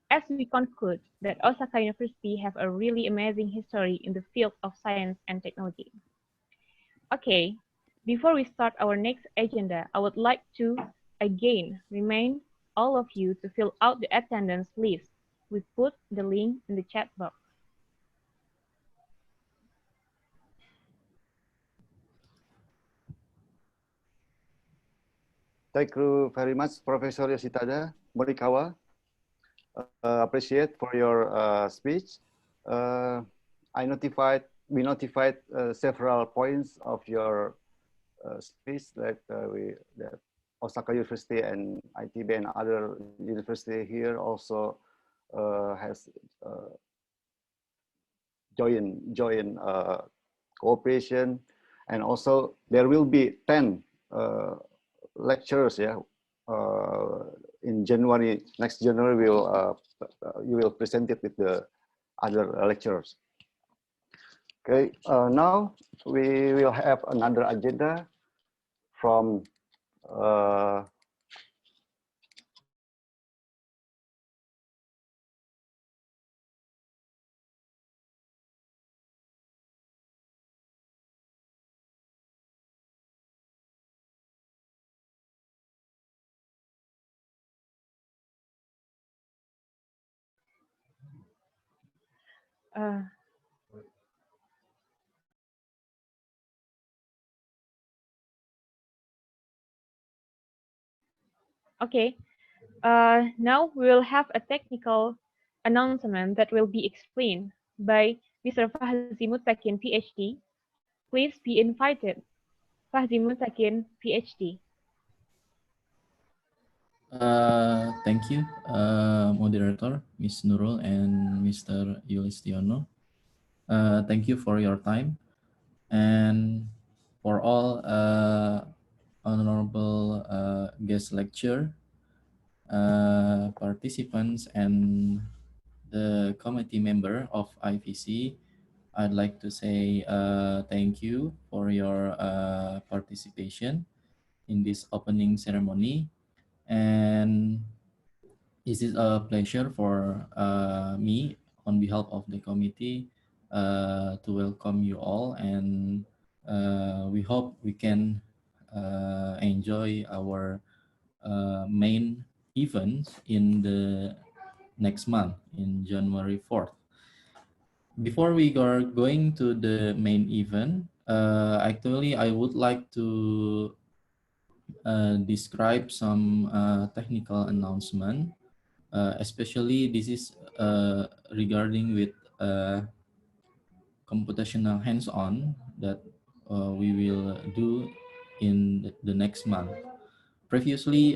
As we conclude that Osaka University have a really amazing history in the field of science and technology. Okay, before we start our next agenda, I would like to again remind all of you to fill out the attendance list. We put the link in the chat box.
Thank you very much, Professor Yoshitada Morikawa. Appreciate for your speech. We notified several points of your space that that Osaka University and ITB and other university here also has join cooperation, and also there will be 10 lectures, yeah, in January. Next January you will present it with the other lecturers. Okay, now we will have another agenda from
Okay, now we will have a technical announcement that will be explained by Mr. Fahzi Mutakin, PhD. Please be invited. Fahzi Mutakin, PhD.
Thank you, moderator, Ms. Nurul and Mr. Yulistiono. Thank you for your time, and for all honorable guest lecture participants and the committee member of IVC. I'd like to say thank you for your participation in this opening ceremony, and it is a pleasure for me on behalf of the committee to welcome you all, and we hope we can enjoy our main event in the next month in January 4th. Before we are going to the main event, actually I would like to describe some technical announcement. Especially this is regarding with computational hands-on that we will do in the next month. Previously,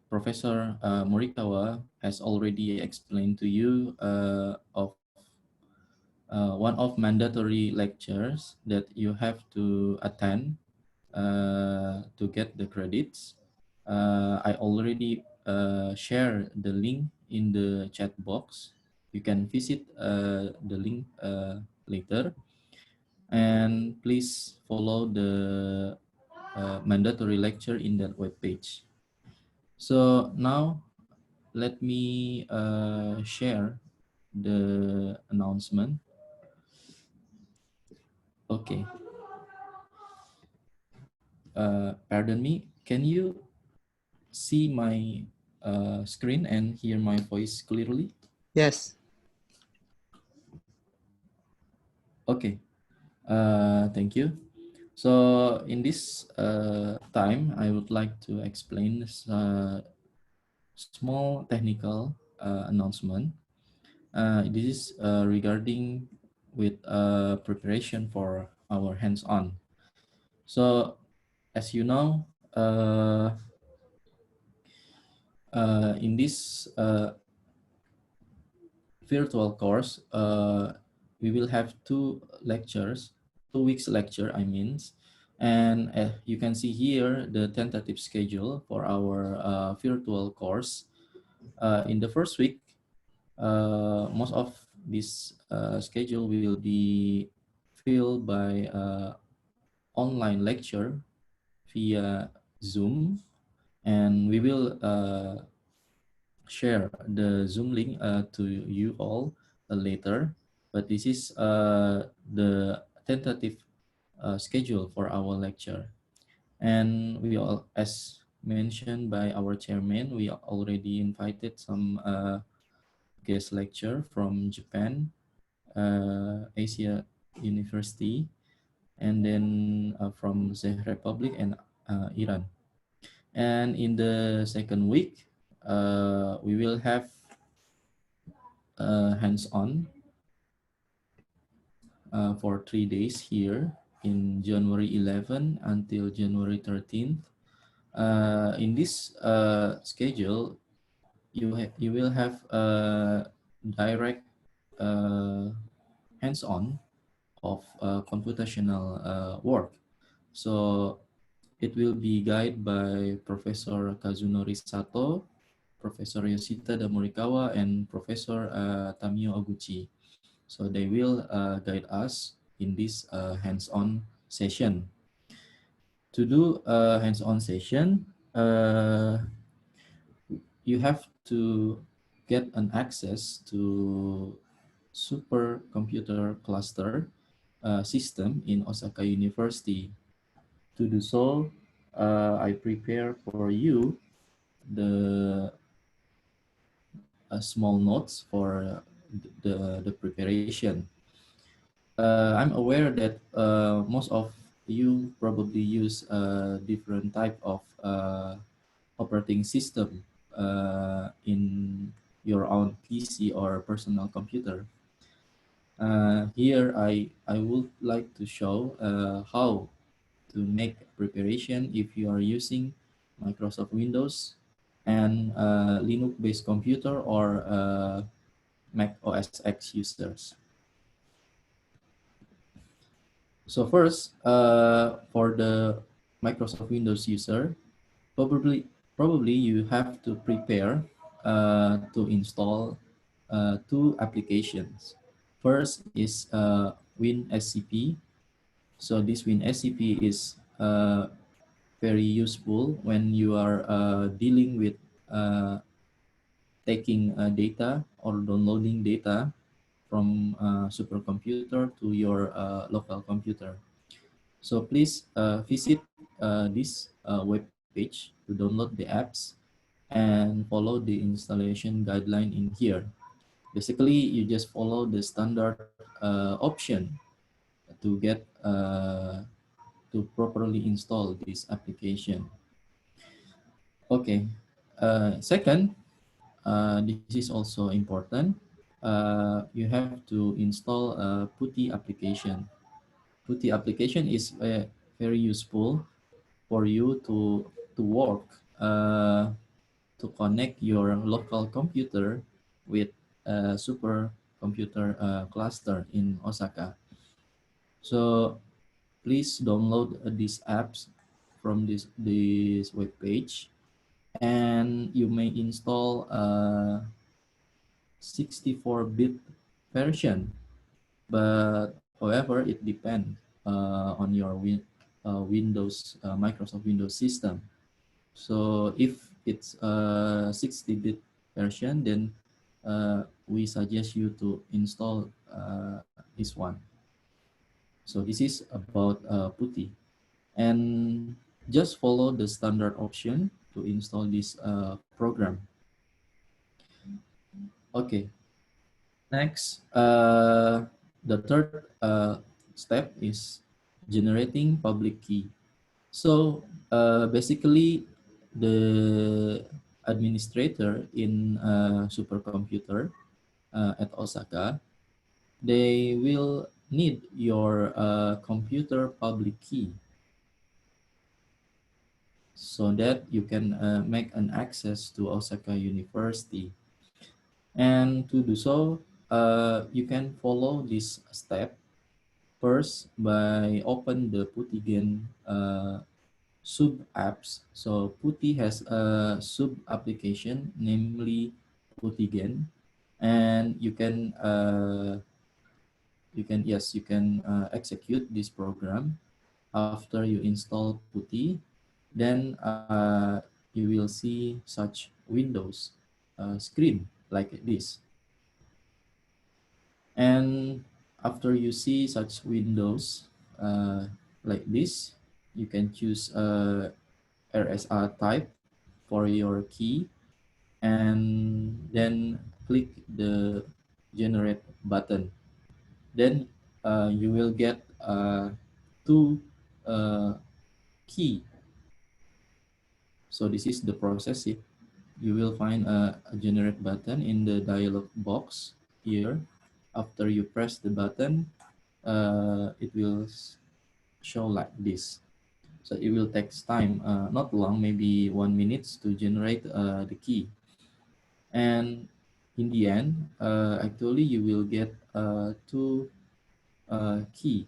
Professor Morikawa has already explained to you of one of mandatory lectures that you have to attend to get the credits. I already share the link in the chat box. You can visit the link later, and please follow the mandatory lecture in that web page. So now let me share the announcement. Okay. Pardon me, can you see my screen and hear my voice clearly?
Yes.
Okay, thank you. So in this time, I would like to explain this small technical announcement. This is regarding with preparation for our hands-on. So as you know, in this virtual course, we will have 2 lectures, 2 weeks lecture, I mean, and you can see here the tentative schedule for our virtual course. In the first week, most of this schedule will be filled by online lecture via Zoom, and we will share the Zoom link to you all later, but this is the tentative schedule for our lecture. And we all, as mentioned by our chairman, we already invited some guest lecture from Japan, Asia University, and then from Czech Republic and Iran. And in the second week, we will have hands-on for 3 days here in January 11 until January 13th. In this schedule, you will have direct hands-on of computational work. So it will be guided by Professor Kazunori Sato, Professor Yoshida Morikawa, and Professor Tamio Oguchi. So they will guide us in this hands-on session. To do a hands-on session, you have to get an access to supercomputer cluster system in Osaka University. To do so, I prepare for you the small notes for the preparation. I'm aware that most of you probably use a different type of operating system in your own PC or personal computer. Here, I would like to show how to make preparation if you are using Microsoft Windows and Linux-based computer or Mac OS X users. So first, for the Microsoft Windows user, probably you have to prepare to install two applications. First is WinSCP. So this WinSCP is very useful when you are dealing with taking data or downloading data from supercomputer to your local computer. So please visit this web page to download the apps and follow the installation guideline in here. Basically, you just follow the standard option to get to properly install this application. Okay. Second, this is also important. You have to install a PuTTY application. PuTTY application is very useful for you to work to connect your local computer with a supercomputer cluster in Osaka. So please download these apps from this web page, and you may install a 64-bit version, but however it depends on your Windows Microsoft Windows system. So if it's a 60-bit version, then we suggest you to install this one. So this is about PuTTY, and just follow the standard option to install this program. Okay. Next, the third step is generating public key. So basically, the administrator in a supercomputer at Osaka, they will need your computer public key so that you can make an access to Osaka University. And to do so, you can follow this step first by open the PuTTYgen sub apps. So PuTTY has a sub application, namely PuTTYgen, and you can execute this program after you install PuTTY. Then you will see such Windows screen like this. And after you see such windows like this, you can choose RSA type for your key, and then click the generate button. Then you will get two key. So this is the process. You will find a generate button in the dialog box here. After you press the button, it will show like this. So it will take time, not long, maybe 1 minute to generate the key. And in the end, actually you will get two key.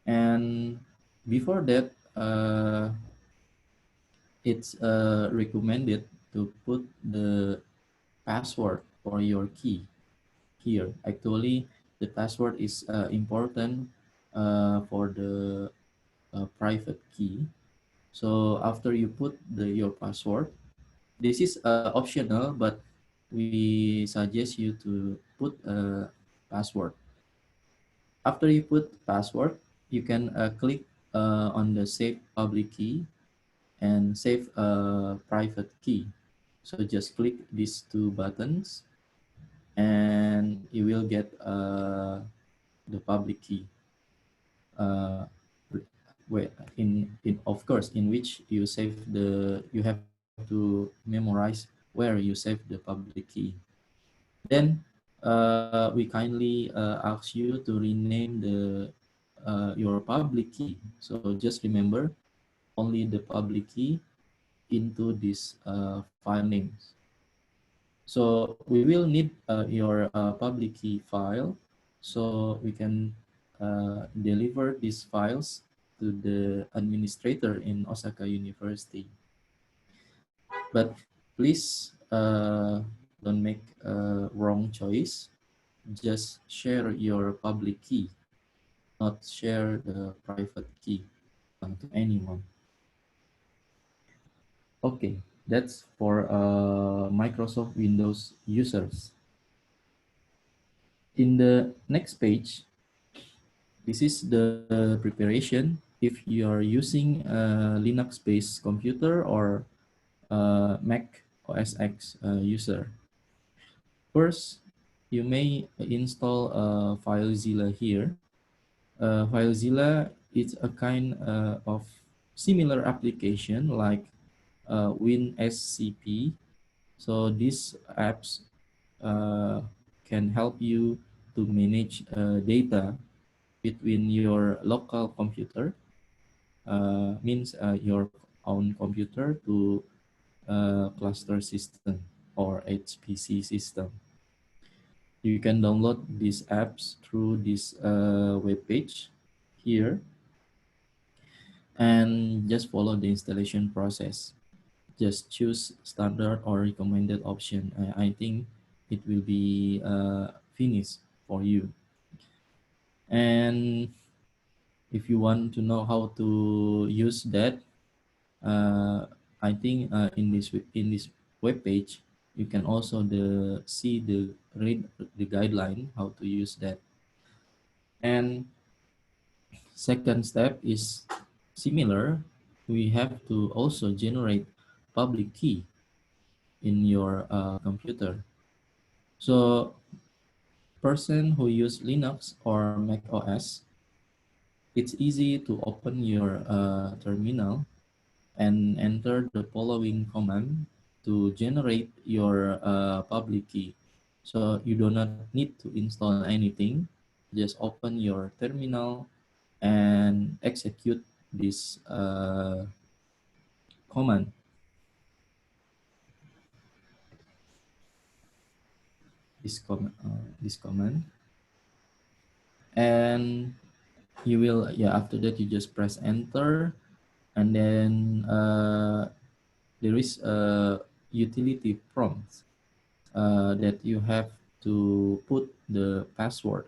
And before that, it's recommended to put the password for your key here. Actually, the password is important for the private key. So after you put your password, this is optional, but we suggest you to put a password. After you put password, you can click on the save public key and save private key. So just click these two buttons and you will get the public key. Where in of course in which you save you have to memorize where you save the public key. Then we kindly ask you to rename your public key. So just remember only the public key into this file names. So we will need your public key file so we can deliver these files to the administrator in Osaka University. But please don't make a wrong choice. Just share your public key, not share the private key to anyone. Okay, that's for Microsoft Windows users. In the next page, this is the preparation if you are using a Linux-based computer or Mac OS X user. First, you may install FileZilla here. FileZilla is a kind of similar application like WinSCP. So these apps can help you to manage data between your local computer, means your own computer, to cluster system or HPC system. You can download these apps through this web page here and just follow the installation process. Just choose standard or recommended option. I think it will be finished for you. And if you want to know how to use that, I think in this web page you can also read the guideline how to use that. And second step is similar. We have to also generate public key in your computer. So person who use Linux or Mac OS, it's easy to open your terminal and enter the following command to generate your public key. So you do not need to install anything. Just open your terminal and execute this command. This command, and you will, yeah, after that you just press enter, and then there is a utility prompt that you have to put the password.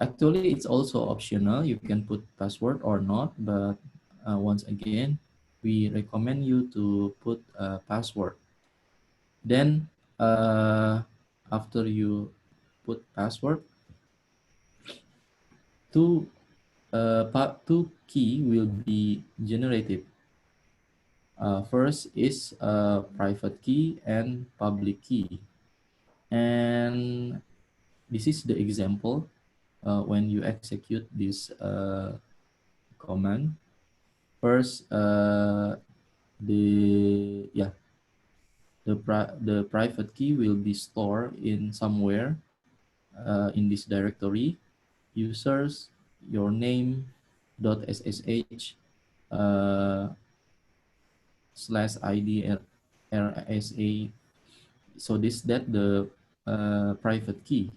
Actually, it's also optional. You can put password or not, but once again, we recommend you to put a password. Then after you put password, two key will be generated. First is private key and public key. And this is the example when you execute this command. First, the private key will be stored in somewhere in this directory: users, your name, .ssh uh, slash ID RSA. So that the private key.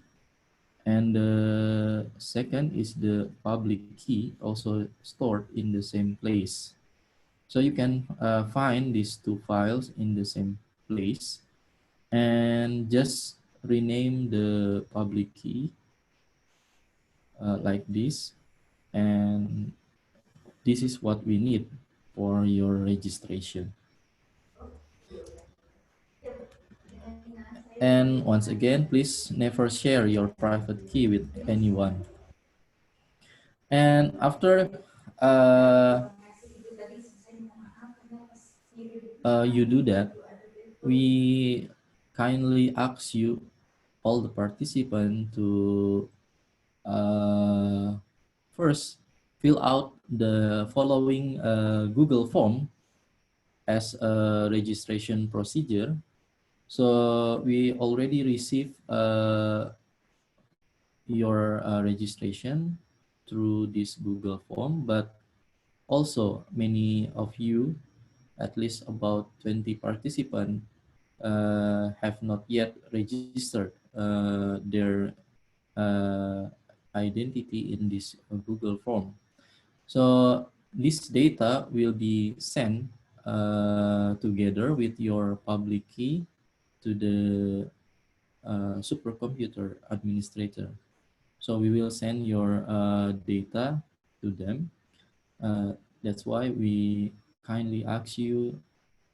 And the second is the public key, also stored in the same place. So you can find these two files in the same place and just rename the public key like this. And this is what we need for your registration. And once again, please never share your private key with anyone. And after you do that, we kindly ask you, all the participants, to first fill out the following Google form as a registration procedure. So we already received your registration through this Google form, but also many of you, at least about 20 participants, have not yet registered their identity in this Google form. So this data will be sent together with your public key to the supercomputer administrator. So we will send your data to them. That's why we kindly ask you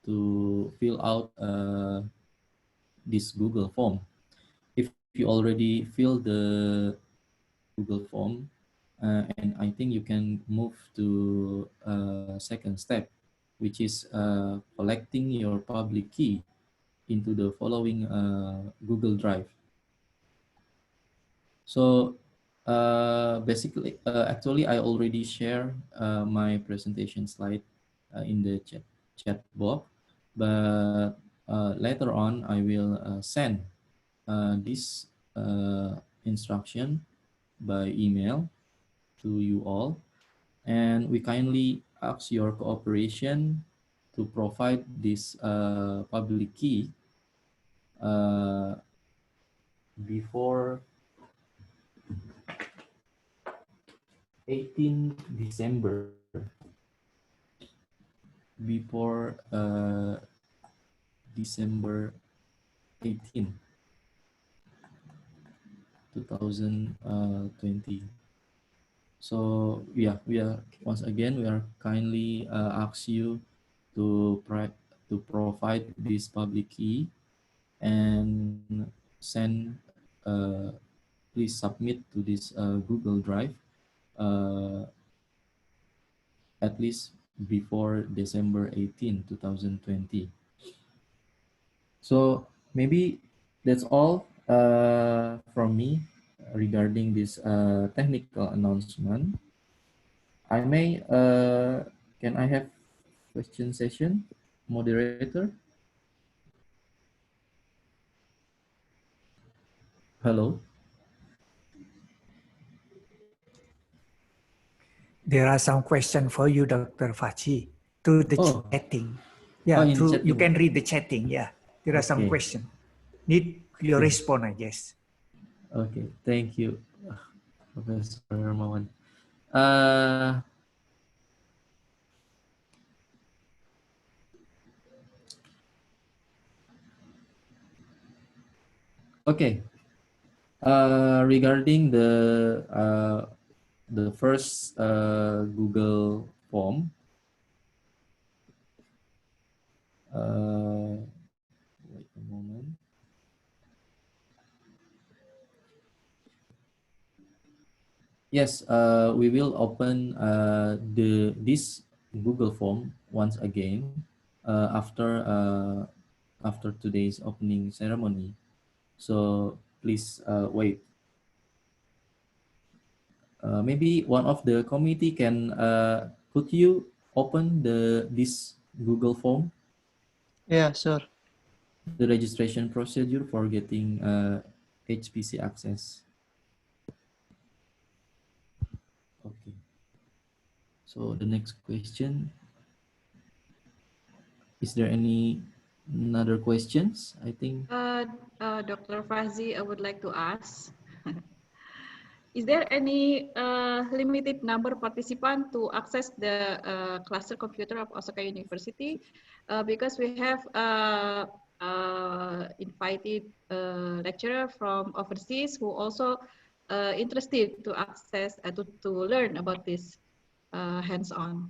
to fill out this Google form. If you already fill the Google form, and I think you can move to second step, which is collecting your public key into the following Google Drive. So basically, actually, I already share my presentation slide in the chat box, but later on I will send this instruction by email to you all, and we kindly ask your cooperation to provide this public key before 18 December, before December 18, 2020. So yeah, we are once again we are kindly ask you to provide this public key and send please submit to this Google Drive at least before December 18, 2020. So maybe that's all from me regarding this technical announcement. I may, can I have question session, moderator? Hello?
There are some questions for you, Dr. Fachi, through the chatting. Yeah,
in
through
chatting.
you can read the chatting. Yeah, there are some questions. Need your response, I guess.
Okay, thank you, Professor Hermawan. Okay, regarding the first Google form, wait a moment. Yes, we will open this Google form once again after today's opening ceremony. So please wait. Maybe one of the committee can could you open this Google form?
Yeah, sure.
The registration procedure for getting HPC access. Okay. So the next question, is there any another questions? I think.
Dr. Fazzi, I would like to ask, is there any limited number participant to access the cluster computer of Osaka University? Because we have invited lecturer from overseas who also interested to access, to learn about this hands-on.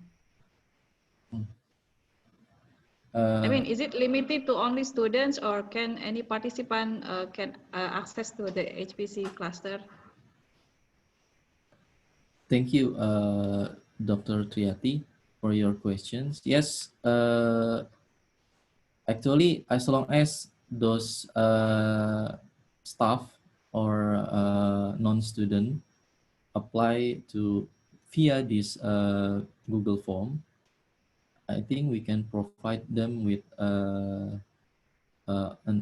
I mean, is it limited to only students, or can any participant can access to the HPC cluster?
Thank you, Dr. Triati, for your questions. Yes, actually, as long as those staff or non-student apply to via this Google form, I think we can provide them with an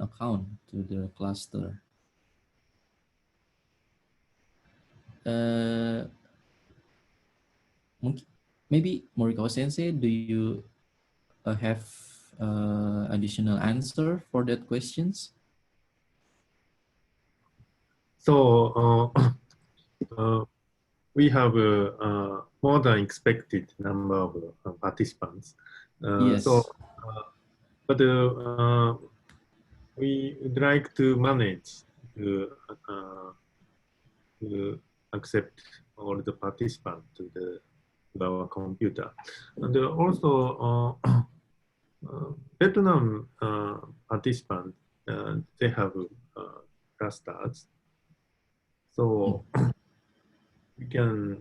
account to the cluster. Maybe Morikawa Sensei, do you have additional answer for that questions?
So we have more than expected number of participants.
Yes.
But we would like to manage to accept all the participants to our computer. And also Vietnam participants, they have clusters. So we can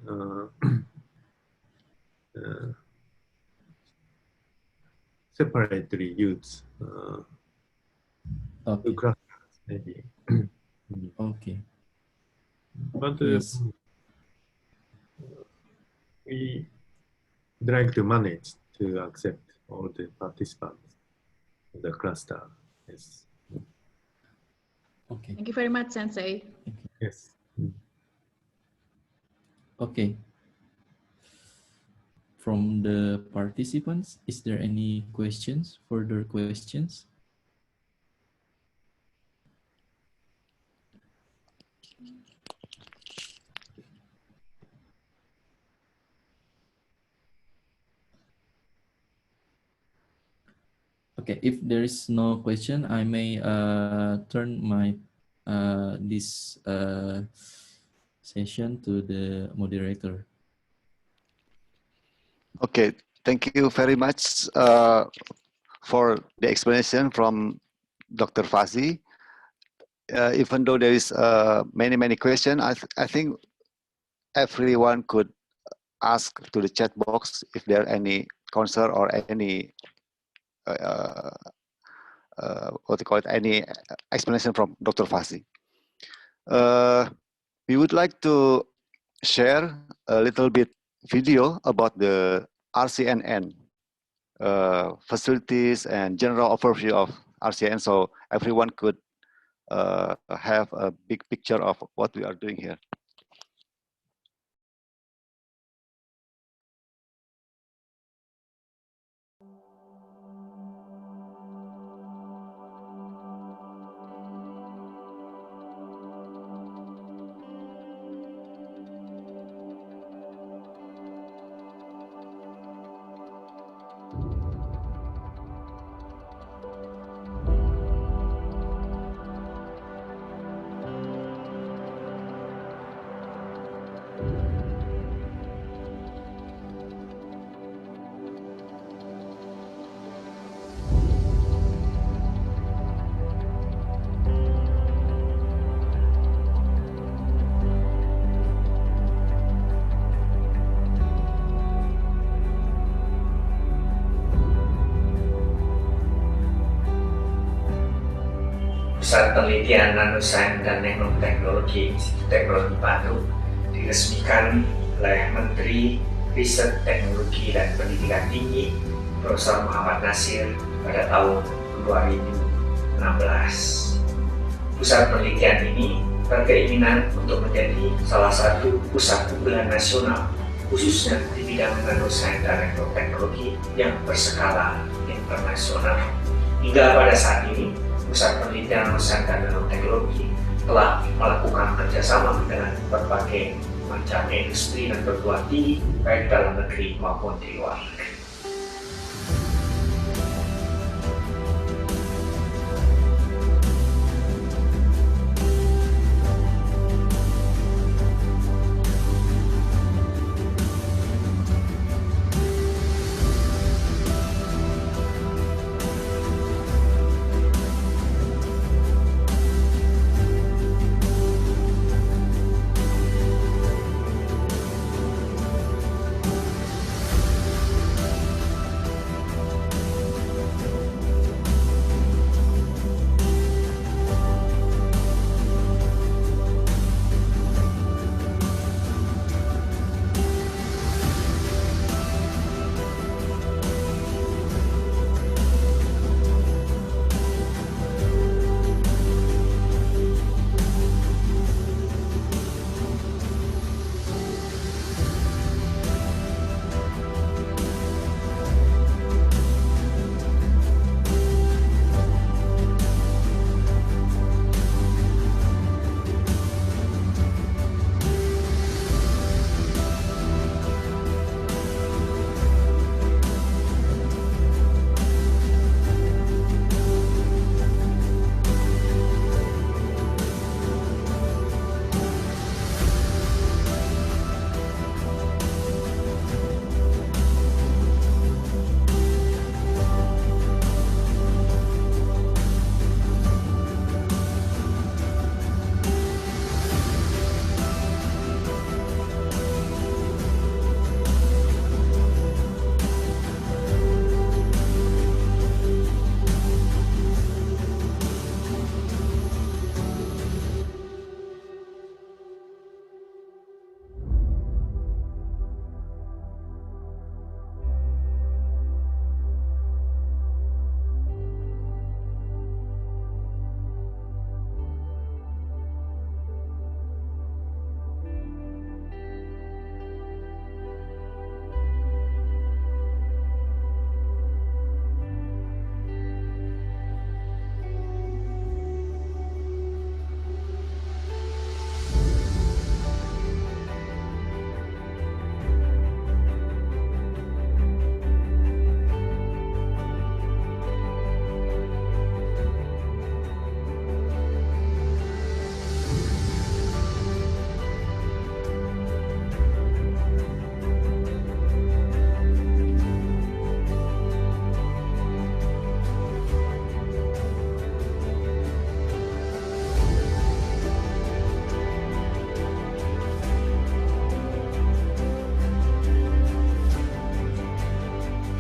separately use
okay.
clusters, maybe.
Okay.
But
yes.
We would like to manage to accept all the participants in the cluster. Yes.
Okay.
Thank you very much, Sensei.
Yes.
Okay. From the participants, is there any questions, further questions? Okay, if there is no question, I may turn my this session to the moderator.
Okay, thank you very much for the explanation from Dr. Fazzi. Even though there is many questions, I think everyone could ask to the chat box if there are any concern or any what you call it, any explanation from Dr. Fazzi. We would like to share a little bit video about the RCNN facilities and general overview of RCN, so everyone could have a big picture of what we are doing here.
Pusat Penelitian Nanosains dan Nanoteknologi Institut Teknologi Bandung diresmikan oleh Menteri Riset, Teknologi, dan Pendidikan Tinggi Profesor Muhammad Nasir pada tahun 2016. Pusat penelitian ini berkeinginan untuk menjadi salah satu pusat unggulan nasional khususnya di bidang nanosains dan teknologi yang berskala internasional. Hingga pada saat ini, Pusat Penelitian Nanosains dan Nanoteknologi telah melakukan kerjasama dengan berbagai macam industri dan perguruan tinggi, baik dalam negeri maupun di luar negeri.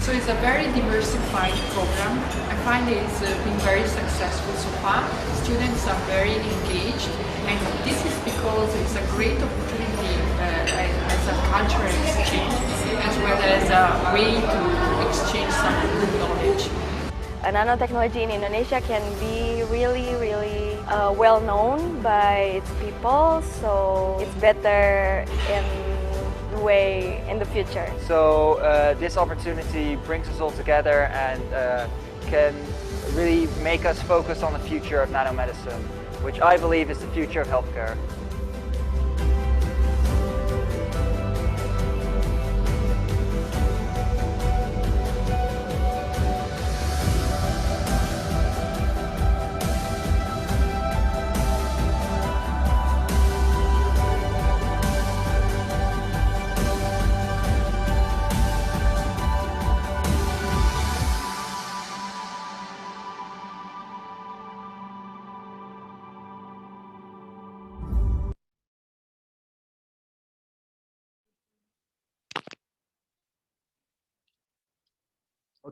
So it's a very diversified program. I find it's been very successful so far. Students are very engaged, and this is because it's a great opportunity as a cultural exchange, as well as a way to exchange some good knowledge.
Nanotechnology in Indonesia can be really well known by its people, so it's better in the future.
So this opportunity brings us all together and can really make us focus on the future of nanomedicine, which I believe is the future of healthcare.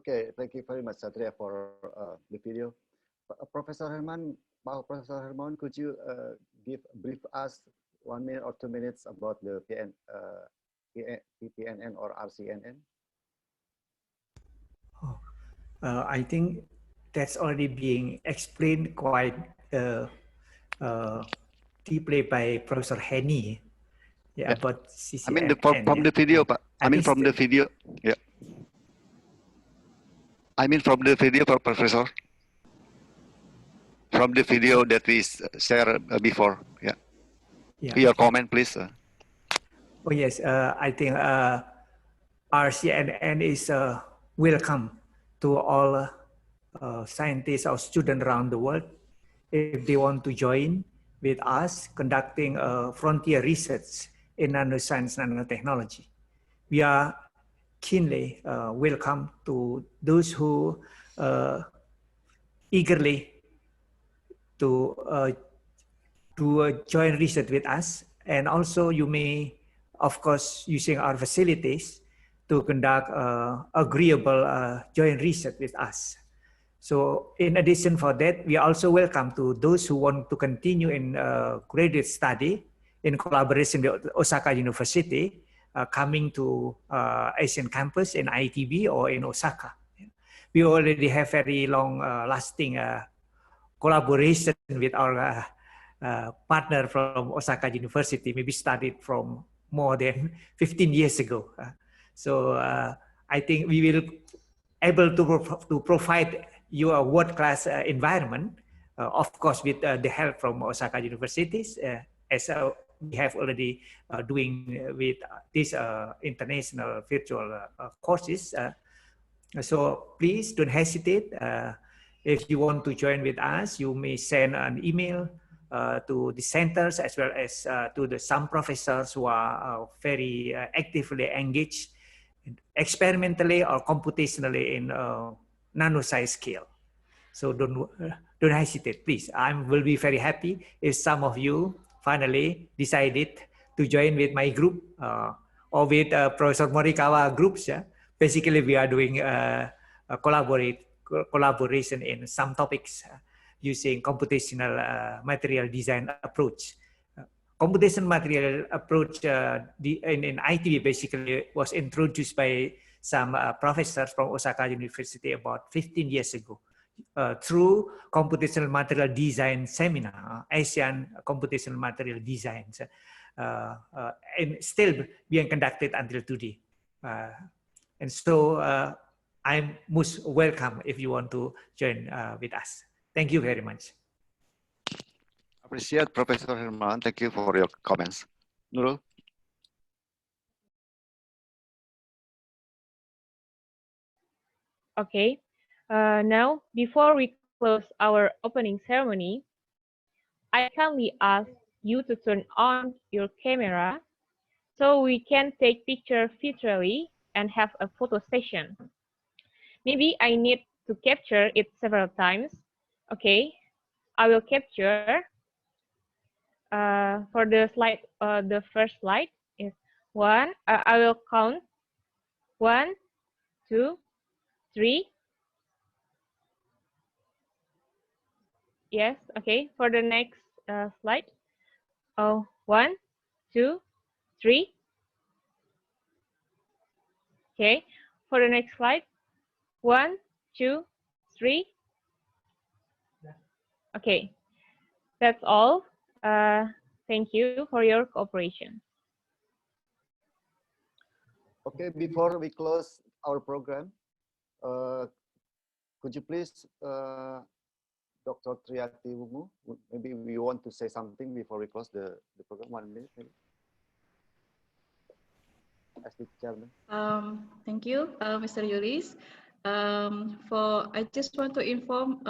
Okay, thank you very much, Satria, for the video. Professor Herman, could you brief us 1 minute or 2 minutes about the PPNN or RCNN?
I think that's already being explained quite deeply by Professor Henny. Yeah,
Yeah.
about
I mean
CCNN.
from the video, Pak. I mean from the video. Yeah. I mean from the video, Professor. From the video that we shared before. Yeah.
Yeah.
Your
Okay.
comment, please.
Oh yes, I think RCNN is welcome to all scientists or students around the world if they want to join with us conducting frontier research in nanoscience nanotechnology. We are keenly welcome to those who eagerly to join research with us, and also you may, of course, using our facilities to conduct agreeable joint research with us. So in addition for that, we also welcome to those who want to continue in graduate study in collaboration with Osaka University, coming to Asian campus in ITB or in Osaka. We already have very long lasting collaboration with our partner from Osaka University, maybe started from more than 15 years ago. So I think we will able to provide you a world-class environment, of course, with the help from Osaka universities, as we have already doing with these international virtual courses. So please don't hesitate. If you want to join with us, you may send an email to the centers as well as to some professors who are very actively engaged experimentally or computationally in nano-size scale. So don't hesitate, please. I will be very happy if some of you finally decided to join with my group or with Professor Morikawa groups. Yeah? Basically, we are doing a collaboration in some topics using computational material design approach. Computational material approach in ITB basically was introduced by some professors from Osaka University about 15 years ago through computational material design seminar, Asian computational material designs, and still being conducted until today. And so I'm most welcome if you want to join with us. Thank you very much.
Appreciate Professor Herman. Thank you for your comments. Nurul?
Okay. Now, before we close our opening ceremony, I kindly ask you to turn on your camera so we can take picture virtually and have a photo session. Maybe I need to capture it several times. Okay, I will capture. For the slide, the first slide is one. I will count 1, 2, 3. Yes. Okay. For the next slide. Oh, 1, 2, 3. Okay. For the next slide. 1, 2, 3. Okay. That's all. Thank you for your cooperation.
Okay, before we close our program, could you please, Dr. Triati Wumu, maybe we want to say something before we close the program, 1 minute maybe? As the chairman.
Thank you, Mr. Yulis. I just want to inform,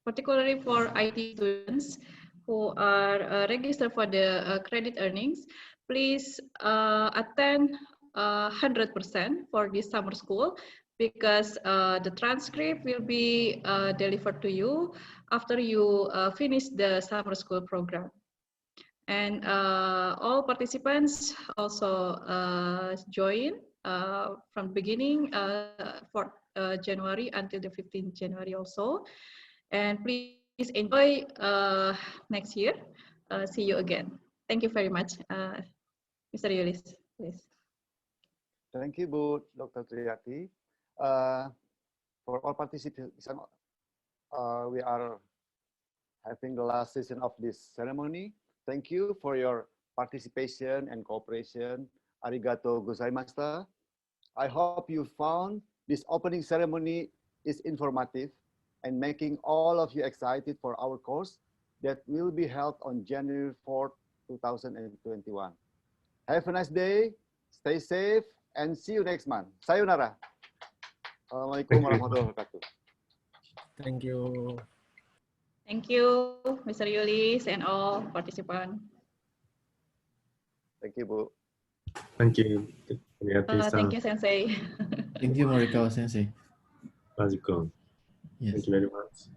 particularly for IT students who are registered for the credit earnings, please attend 100% for this summer school, because the transcript will be delivered to you after you finish the summer school program. And all participants also join from beginning for January until the 15th January also. And please enjoy next year. See you again. Thank you very much, Mr. Yulis. Please.
Thank you, Bu Dr. Triati. For all participants, we are having the last session of this ceremony. Thank you for your participation and cooperation. Arigato gozaimashita. I hope you found this opening ceremony is informative and making all of you excited for our course that will be held on January 4th, 2021. Have a nice day, stay safe, and see you next month. Sayonara. Assalamualaikum warahmatullahi wabarakatuh.
Thank you.
Thank you, Mr. Yulis and all participants.
Thank you, Bu.
Thank you.
Thank you, Sensei.
Thank you, Morikawa Sensei.
Magical.
Yes.
Thank you very much.